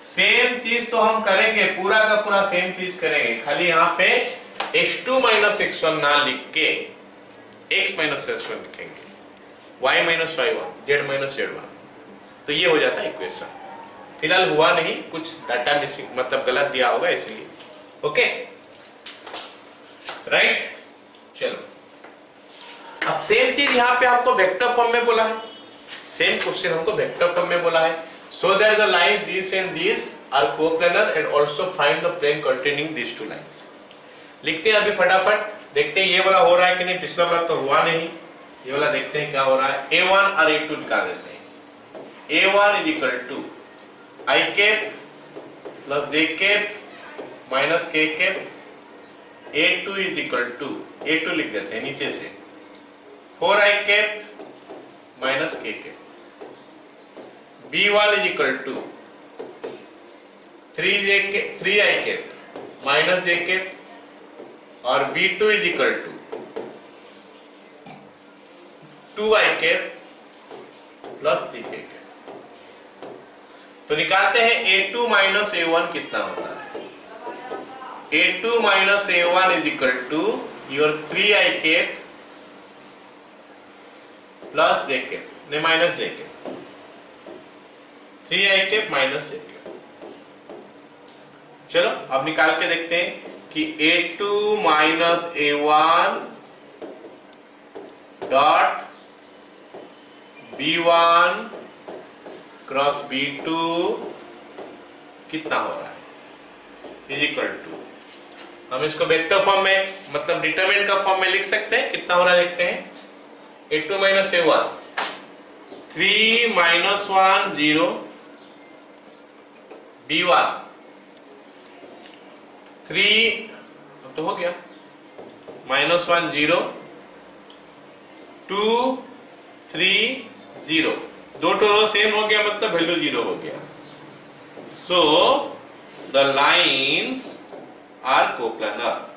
सेम चीज तो हम करेंगे, पूरा का पूरा सेम चीज करेंगे, खाली यहाँ पे x2 माइनस x1 ना लिख के x माइनस x1 लिखेंगे, y minus y1 z minus z1, तो ये हो जाता इक्वेशन। फिलहाल हुआ नहीं, कुछ डाटा मिसिंग मतलब गलत दिया होगा इसलिए। Okay right. चलो अब सेम चीज यहाँ पे हमको वेक्टर फॉर्म में बोला है, सेम क्वेश्चन हमको वेक्टर फॉर्म में बोला है। So that the lines this and this are coplanar and also find the plane containing this two lines. लिखते हैं अभी फटाफट, देखते हैं ये वाला हो रहा है कि नहीं। पिछला वाला तो हुआ नहीं, ये वाला देखते हैं क्या हो रहा है। a1 और a2 निकाल देते हैं। a1 is equal to i cap plus j cap minus k cap. a2 is equal to a2 लिख देते हैं नीचे से 4i cap minus k cap. b1 is equal to 3i cap minus j cap और b2 is equal to 2i cap plus 3k cap. तो निकालते हैं a2 minus a1 कितना होता है। a2 minus a1 is equal to your 3i cap plus j cap ने minus j cap, 3i cap minus j cap. चलो अब निकाल के देखते हैं कि a2 minus a1 dot b1 cross b2 कितना हो रहा है इज इक्वल टू, हम इसको वेक्टर फॉर्म में मतलब डिटरमिनेंट का फॉर्म में लिख सकते हैं। कितना हो रहा है देखते हैं। a2 minus a1 3 minus 1 0 b1 3 तो हो गया माइनस 1 0 2 3 0, दो टोरो सेम हो गया मतलब वैल्यू 0 हो गया। So the lines are coplanar.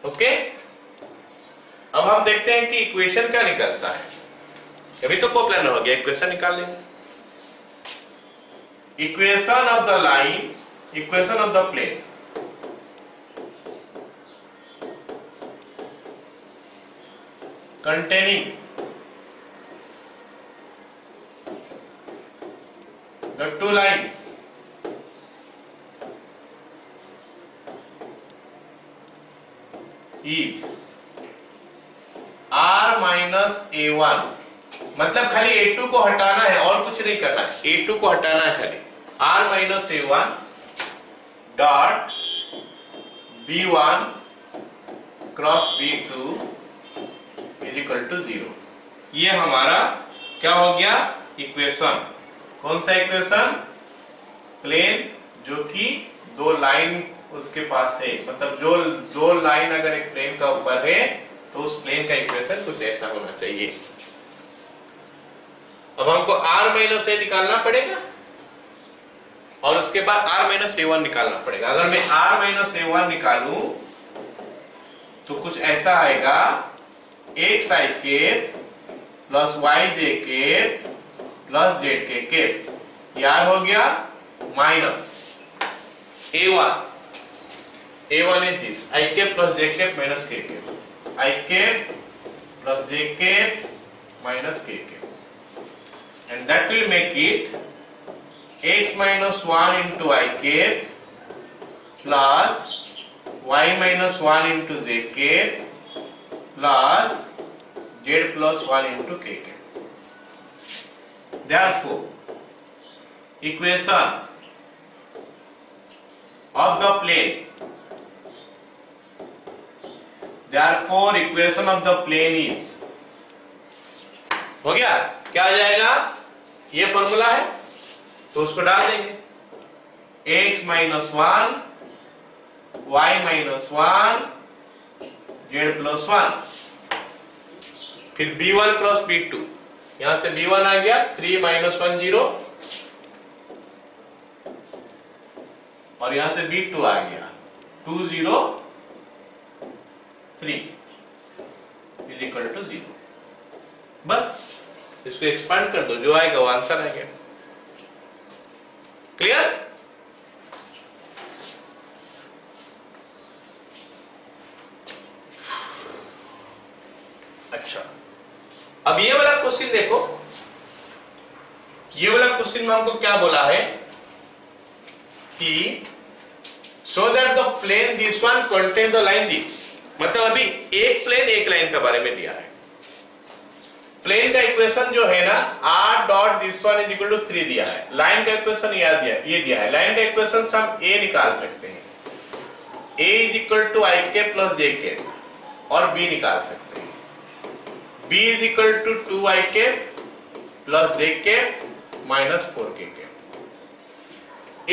Okay, अब हम देखते हैं कि इक्वेशन क्या निकलता है। अभी तो कोप्लेनर हो गया, इक्वेशन निकाल लेंगे। Equation of the line, equation of the plane containing the two lines is r minus a1, मतलब खाली a2 को हटाना है और कुछ नहीं करना है, a2 को हटाना है खाली, r minus a1 dot b1 cross b2 is equal to 0। ये हमारा क्या हो गया इक्वेशन। कौन सा इक्वेशन? प्लेन जो कि दो लाइन उसके पास है, मतलब जो दो लाइन अगर एक प्लेन का ऊपर है तो उस प्लेन का इक्वेशन कुछ ऐसा होना चाहिए। अब हमको r माइनस ए निकालना पड़ेगा और उसके बाद r माइनस a1 निकालना पड़ेगा। अगर मैं r माइनस a1 निकालूं तो कुछ ऐसा आएगा x i cap plus y j cap plus z k cap. याद हो गया? Minus a1 is this I cap plus j cap minus k cap, I cap plus j cap minus k cap, and that will make it x minus 1 into I cap plus y minus 1 into j cap plus z plus 1 into k cap. Therefore, equation of the plane, therefore equation of the plane is, हो गया? क्या आ जाएगा? ये formula है तो उसको डाल देंगे, x minus 1 y minus 1 z plus 1, फिर b1 क्रॉस b2, यहां से b1 आ गया 3 माइनस 1 0 और यहां से b2 आ गया 2 0 3 इज इक्वल टू 0। बस इसको एक्सपांड कर दो, जो आएगा वो आंसर आ गया। क्लियर? अच्छा, अब ये वाला क्वेश्चन देखो, ये वाला क्वेश्चन में हमको क्या बोला है कि so that the plane this one contain the line this, मतलब अभी एक प्लेन एक लाइन के बारे में दिया है। प्लेन का इक्वेशन जो है ना r dot this one is equal to 3 दिया है, लाइन का इक्वेशन ये दिया है। लाइन का इक्वेशन से हम a निकाल सकते हैं, a is equal to i के प्लस j के, और b निकाल सकते हैं, b is equal to 2i के प्लस j के माइनस 4k के।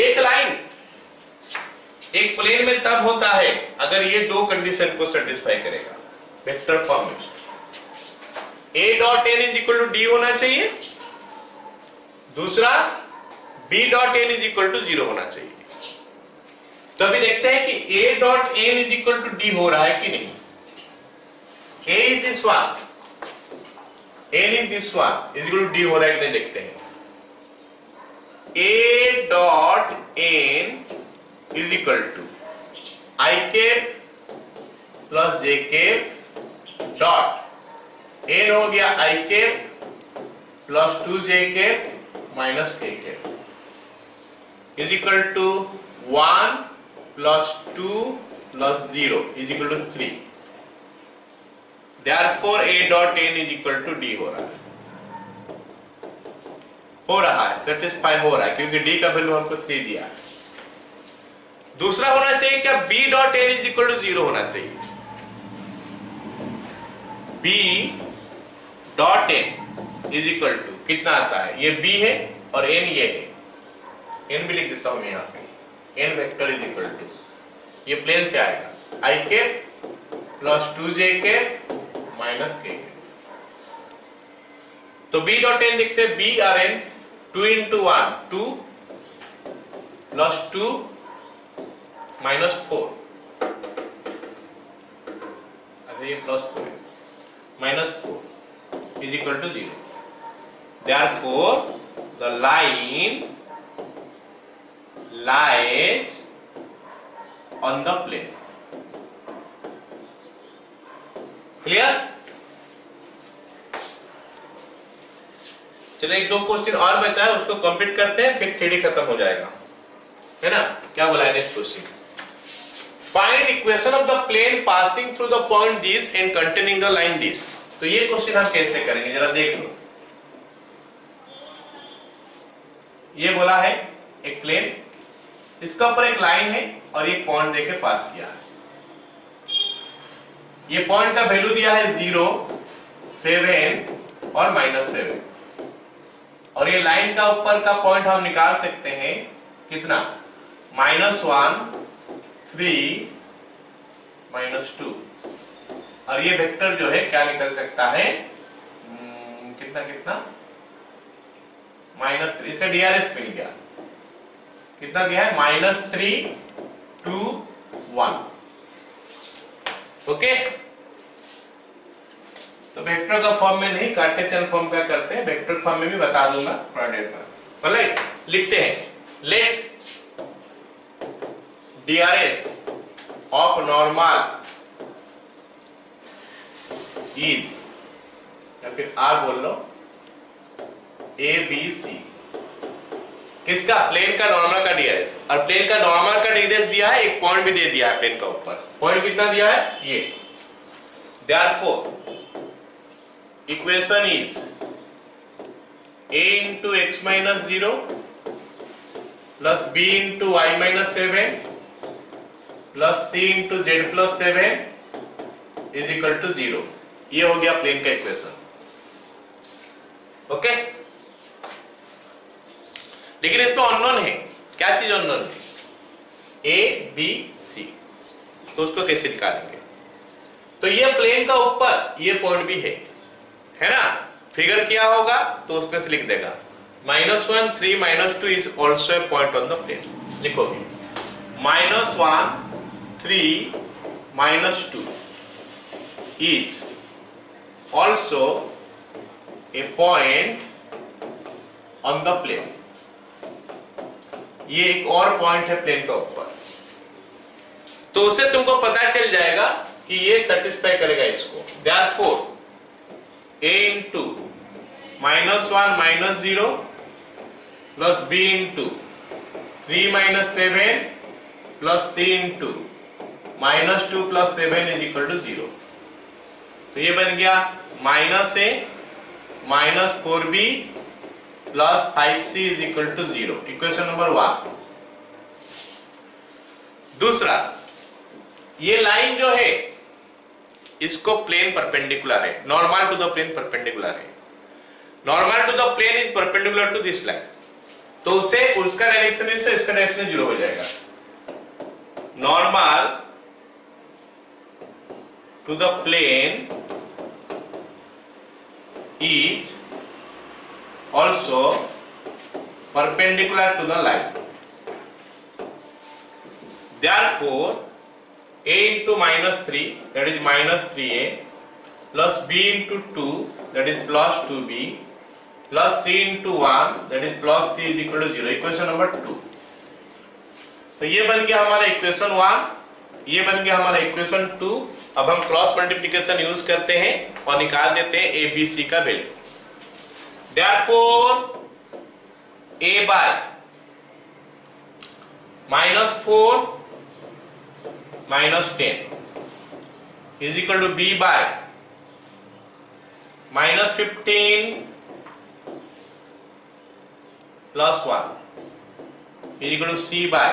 एक लाइन एक प्लेन में तब होता है अगर ये दो कंडीशन को सेटिस्फाई करेगा, वेक्टर फॉर्म में। a dot n is equal to d होना चाहिए, दूसरा b dot n is equal to 0 होना चाहिए। तो अभी देखते हैं कि a dot n is equal to d हो रहा है कि नहीं। a is this one, n is this one is equal to d हो रहा है कि नहीं देखते हैं। a dot n is equal to i के प्लस j के डॉट n हो गया i के प्लस 2j के माइनस k के is equal to 1 plus 2 plus 0 is equal to 3। Therefore a dot n is equal to d हो रहा है, सेटिस्फाई हो रहा है क्योंकि d का वैल्यू हमको 3 दिया है। दूसरा होना चाहिए क्या, b dot n is equal to 0 होना चाहिए। b dot n is equal to कितना आता है, ये b है और n ये है, n भी लिख देता हूं मैं यहां पे, n vector is equal to, ये प्लेन से आएगा i के प्लस 2j के माइनस k के। तो b डॉट n लिखते हैं, b और n 2 into 1 2 प्लस 2 माइनस 4, अच्छा ये प्लस 4 है, minus 4 is equal to 0। Therefore the line lies on the plane. Clear? चलो एक दो क्वेश्चन और बचा है, उसको कंप्लीट करते हैं, फिर थ्योरी खत्म हो जाएगा, है ना। क्या बोला है next question, find equation of the plane passing through the point this and containing the line this. तो ये क्वेश्चन हम कैसे करेंगे जरा देख लो। ये बोला है एक प्लेन, इसका ऊपर एक लाइन है और एक पॉइंट देके पास किया है। ये पॉइंट का वैल्यू दिया है 0, 7 और -7, और ये लाइन का ऊपर का पॉइंट हम निकाल सकते हैं कितना, -1, 3, -2, और ये वेक्टर जो है क्या निकल सकता है, कितना कितना, -3, इसका डीआरएस मिल गया, कितना दिया है, -3, 2, 1। ओके, तो वेक्टर का फॉर्म में नहीं, कार्टेशियन फॉर्म का करते हैं, वेक्टर फॉर्म में भी बता दूंगा थोड़ा देर बाद। राइट, लिखते हैं, let DRs of normal is, या फिर आर बोल लो, ए बी सी। किसका, प्लेन का नॉर्मल का डीआरएस, और प्लेन का नॉर्मल का डीआरएस दिया है, एक पॉइंट भी दे दिया है प्लेन का ऊपर, पॉइंट कितना दिया है ये। Therefore equation is a into x minus 0 plus b into y minus 7 plus c into z plus 7 is equal to 0। ये हो गया प्लेन का इक्वेशन। ओके, लेकिन इसमें अननोन है, क्या चीज अननोन है, a b c, तो उसको कैसे निकालेंगे। तो ये प्लेन का ऊपर ये पॉइंट भी है ना, फिगर किया होगा तो उसमें से लिख देगा, -1, 3, -2 is also a point on the plane. लिखोगे -1, 3, -2 is also a point on the plane. ये एक और पॉइंट है प्लेन का ऊपर, तो उससे तुमको पता चल जाएगा कि ये सेटिस्फाई करेगा इसको। Therefore a into -1 -0 plus b into 3 -7 plus c into -2 plus 7 is equal to 0। तो ये बन गया -a -4b plus 5c is equal to 0, equation number 1। दूसरा, ये लाइन जो है इसको प्लेन परपेंडिकुलर है, normal to the plane perpendicular है, normal to the plane is perpendicular to this line, तो उससे उसका डायरेक्शन से इसका डायरेक्शन 0 हो जाएगा। Normal to the plane is also perpendicular to the line. Therefore a into -3 that is -3a plus b into 2 that is plus 2b plus c into 1 that is plus c is equal to 0, equation number 2। तो ये बन गया हमारा equation 1, ये बन गया हमारा equation 2। अब हम क्रॉस मल्टीप्लिकेशन यूज करते हैं और निकाल देते हैं a b c का value. Therefore a by -4 -10 is equal to b by -15 plus 1 is equal to c by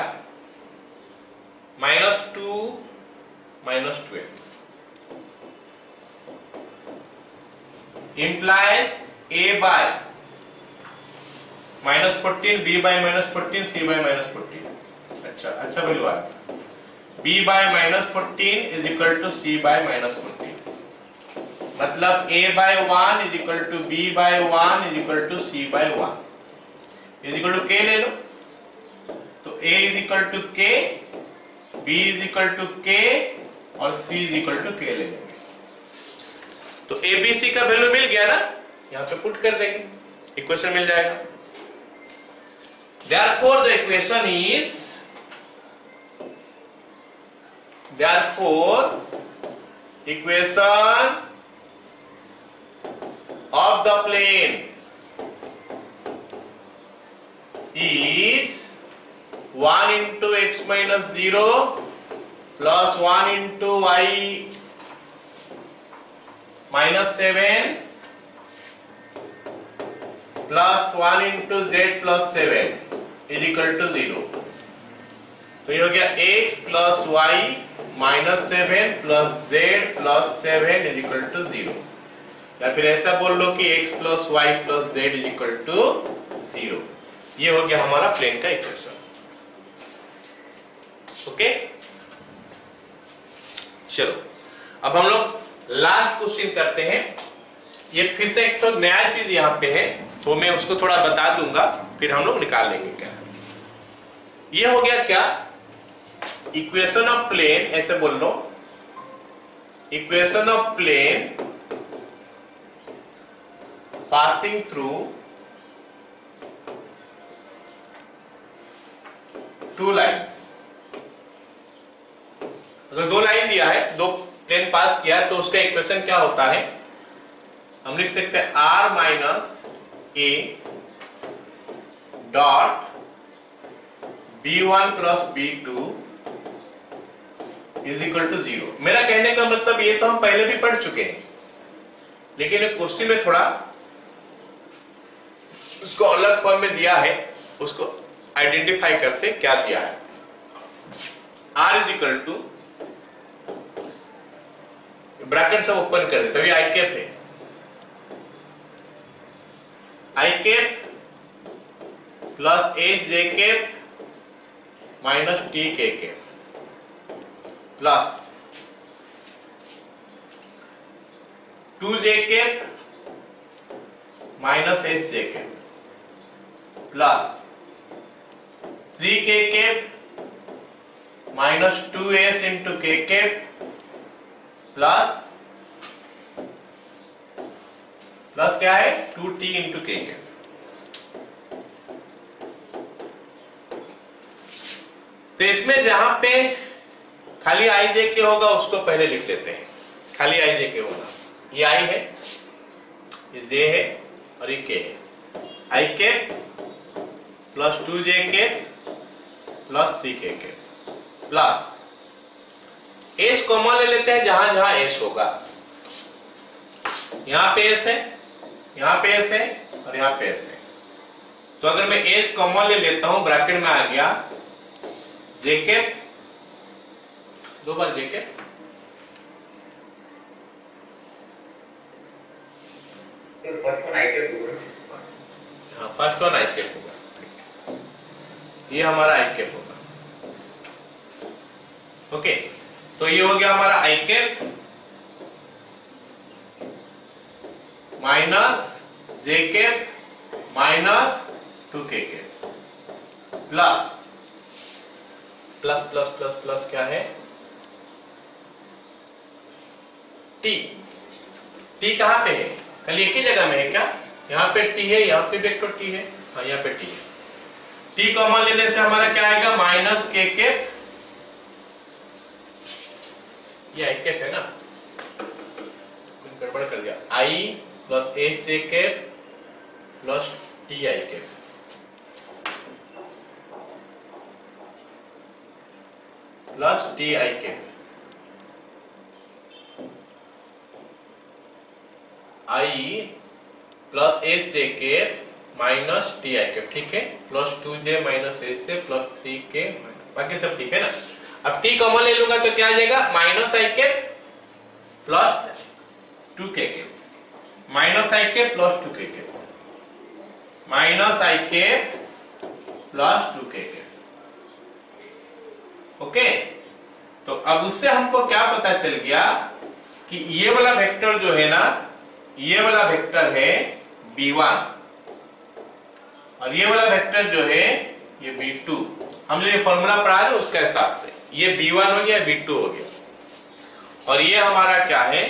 -2 -12, implies a by -14, b by -14, c by -14। अच्छा वैल्यू आ गया, b by -14 is equal to c by -14, मतलब a by 1 is equal to b by 1 is equal to c by 1 is equal to k ले लो, तो a is equal to k, b is equal to k और c is equal to k ले लेंगे। तो a b c का value मिल गया ना, यहाँ पे पुट कर देंगे, इक्वेशन मिल जाएगा। Therefore the equation is, therefore equation of the plane is 1 into x minus 0 plus 1 into y minus 7 plus 1 into z plus 7 is equal to 0। तो ये हो गया x plus y minus 7 plus z plus 7 is equal to 0। या फिर ऐसा बोल लो कि x plus y plus z is equal to 0। ये हो गया हमारा प्लेन का इक्वेशन। ओके, चलो अब हम लोग लास्ट क्वेश्चन करते हैं। ये फिर से एक तो नया चीज यहाँ पे है, तो मैं उसको थोड़ा बता दूंगा, फिर हम लोग निकाल लेंगे क्या। ये हो गया क्या, इक्वेशन ऑफ प्लेन, ऐसे बोल लो, equation of plane passing through two lines. अगर दो लाइन दिया है, दो प्लेन पास किया है, तो उसका इक्वेशन क्या होता है, हम लिख सकते हैं r minus a dot b1 plus b2 is equal to 0। मेरा कहने का मतलब ये तो हम पहले भी पढ़ चुके हैं, लेकिन क्वेश्चन में थोड़ा उसको अलग फॉर्म में दिया है, उसको आइडेंटिफाई करते क्या दिया है। r is equal to, bracket सब ओपन कर देते, तभी आई कैप है, I cap plus H J cap minus T K cap plus 2j cap minus H J cap plus 3k cap minus 2s into k cap plus क्या है 2t into k cap. तो इसमें जहां पे खाली आई जे के होगा उसको पहले लिख लेते हैं, खाली आई जे के होगा, ये आई है, ये जे है और ये के है, I cap plus 2j cap plus 3k cap plus S common ले लेते हैं जहां जहां एस होगा। यहां पे एस है, यहां पे एस है और यहां पे एस है। तो अगर मैं एस कॉमन ले लेता हूं, ब्रैकेट में आ गया जे कैप, दो बार जे कैप, फर्स्ट वन आई कैप होगा, ये हमारा आई कैप होगा। ओके, तो ये हो गया हमारा I cap minus J cap minus 2k cap plus plus plus plus plus क्या है t। t कहां पे है, खाली एक ही जगह में है क्या, यहाँ पे t है, यहाँ पे वेक्टर t है, हाँ यहाँ पे t है। t कॉमन लेने से हमारा क्या आएगा माइनस k कैप, ये आई कैप है ना, कुछ गड़बड़ कर दिया, i plus H J cap plus T I cap plus T I cap, I plus H J cap minus T I cap, ठीक है, प्लस 2j माइनस एच से प्लस 3k, बाकी सब ठीक है ना। अब t कॉमन ले लूंगा तो क्या आ जाएगा minus I cap plus 2k cap, minus I cap plus 2k cap, minus I cap plus 2k cap. Okay, तो अब उससे हमको क्या पता चल गया कि ये वाला वेक्टर जो है ना, ये वाला वेक्टर है b1 और ये वाला वेक्टर जो है ये b2। हमने ये फॉर्मूला पढ़ा है उसके हिसाब से ये b1 हो गया, b2 हो गया, और ये हमारा क्या है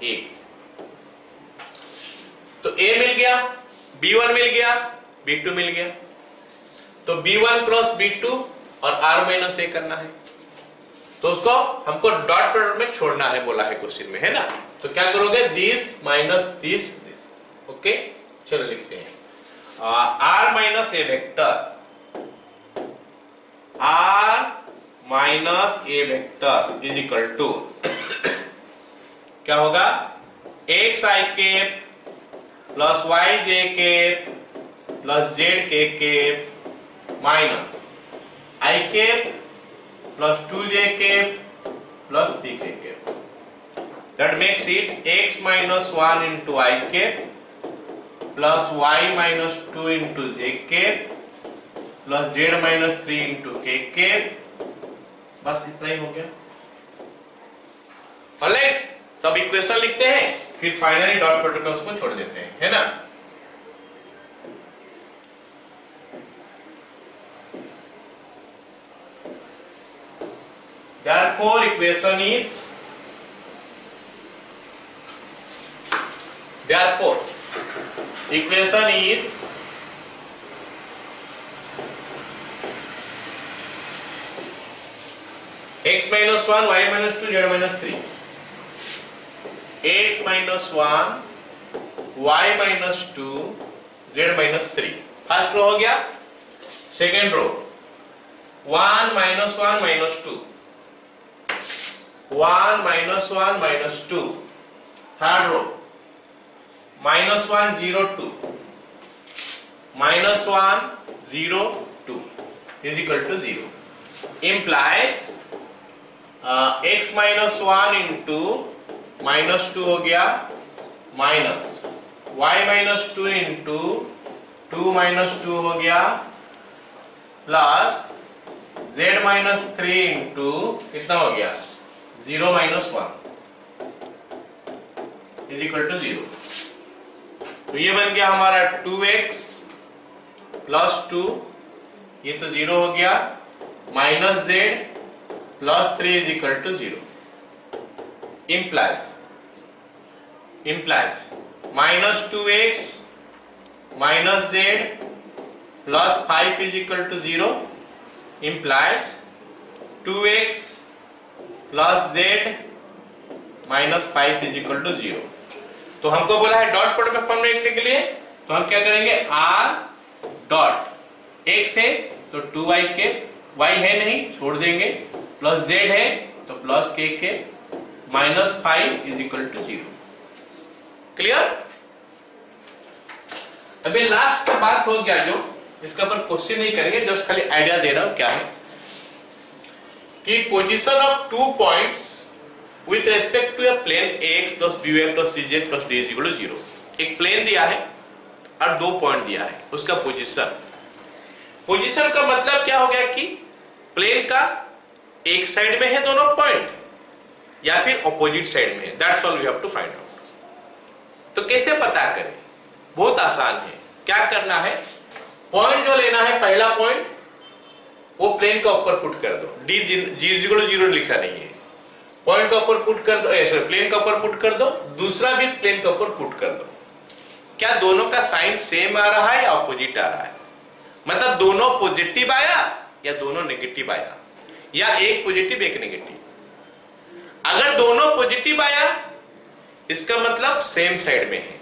a। तो a मिल गया, b1 मिल गया, b2 मिल गया, तो b1 प्लस b2 और r माइनस a करना है, तो उसको हमको डॉट प्रोडक्ट में छोड़ना है, बोला है क्वेश्चन में, है ना। तो क्या करोगे, दिस माइनस दिस, ओके। चलो लिखते हैं r minus a vector r minus A vector is equal to क्या होगा, X I cap plus Y J cap plus Z K cap minus I cap plus 2j cap plus 3k cap. That makes it x minus 1 into I cap plus y minus 2 into j cap plus z minus 3 into k cap. बस इतना ही हो गया. Alright, तब equation लिखते हैं, फिर finally dot product को छोड़ देते हैं, है ना. Therefore equation is x minus 1 y minus 2 z minus 3. x minus 1 y minus 2 z minus 3. First row हो गया. Second row 1 minus 1 minus 2 1 minus 1 minus 2. Third row minus 1 0 2 minus 1 0 2 is equal to 0. Implies x minus 1 into minus 2 हो गया minus y minus 2 into 2 minus 2 हो गया plus z minus 3 into कितना हो गया 0 minus 1 is equal to 0. तो ये बन गया हमारा 2x plus 2, ये तो 0 हो गया, minus z plus 3 is equal to 0. Implies minus 2x minus z plus 5 is equal to 0. Implies 2x plus z minus 5 is equal to 0. तो हमको बोला है डॉट प्रोडक्ट फॉर्म में लिखने के लिए, तो हम क्या करेंगे, r डॉट x है तो 2y के, y है नहीं छोड़ देंगे, प्लस z है तो प्लस k के minus 5 is equal to 0. Clear. अभी लास्ट बात हो गया, जो इसका पर क्वेश्चन नहीं करेंगे, जस्ट खाली आइडिया दे रहा हूं क्या है कि position of 2 points with respect to a plane ax plus by plus cz plus d is equal to 0. एक प्लेन दिया है और 2 पॉइंट दिया है, उसका पोजीशन का मतलब क्या हो गया कि प्लेन का एक साइड में है दोनों पॉइंट या फिर ऑपोजिट साइड में है. That's all we have to find out. तो कैसे पता करें, बहुत आसान है. क्या करना है, पॉइंट जो लेना है पहला पॉइंट वो प्लेन का ऊपर पुट कर दो. d 0 लिखा नहीं है, पॉइंट का ऊपर पुट कर दो, ऐसे प्लेन का ऊपर पुट कर दो, दूसरा भी प्लेन का ऊपर पुट कर दो. क्या दोनों का साइन सेम आ रहा है या ऑपोजिट आ रहा है, मतलब दोनों पॉजिटिव आया या दोनों नेगेटिव आया, या एक पॉजिटिव एक नेगेटिव. अगर दोनों पॉजिटिव आया इसका मतलब सेम साइड में है,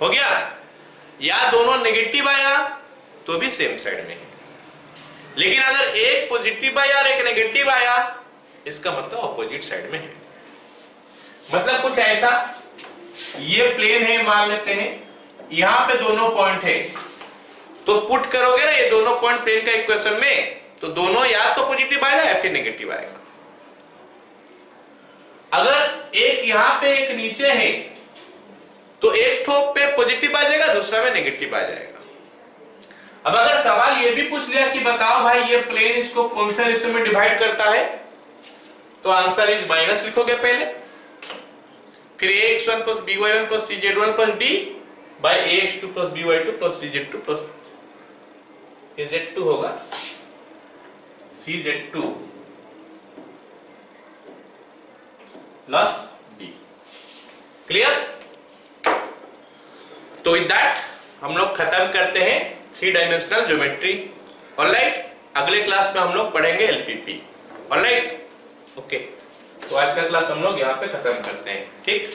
हो गया. या दोनों नेगेटिव आया तो भी सेम साइड में है. लेकिन अगर एक पॉजिटिव आया और एक नेगेटिव आया इसका मतलब ऑपोजिट साइड में है. मतलब कुछ ऐसा, ये प्लेन है मान लेते हैं, यहां पे दोनों पॉइंट है, तो पुट करोगे ना ये दोनों पॉइंट प्लेन का इक्वेशन में, तो दोनों या तो पॉजिटिव आएगा या फिर नेगेटिव आएगा. अगर एक यहां पे एक नीचे है तो एक ठोक पे पॉजिटिव आ जाएगा, दूसरा में नेगेटिव आ जाएगा. अब अगर सवाल ये भी पूछ लिया कि बताओ भाई ये प्लेन इसको कौन से रेशियो में डिवाइड करता है, तो आंसर इज माइनस लिखोगे पहले, फिर ax1 plus by1 plus cz1 plus d by ax2 plus by2 plus cz2 plus az2 होगा cz2 plus d. क्लियर. तो विद दैट हम लोग खत्म करते हैं 3 डायमेंशनल ज्योमेट्री. ऑलराइट, अगले क्लास में हम लोग पढ़ेंगे एलपीपी. Alright, okay. तो आज का क्लास हम लोग यहाँ पे खत्म करते हैं. ठीक.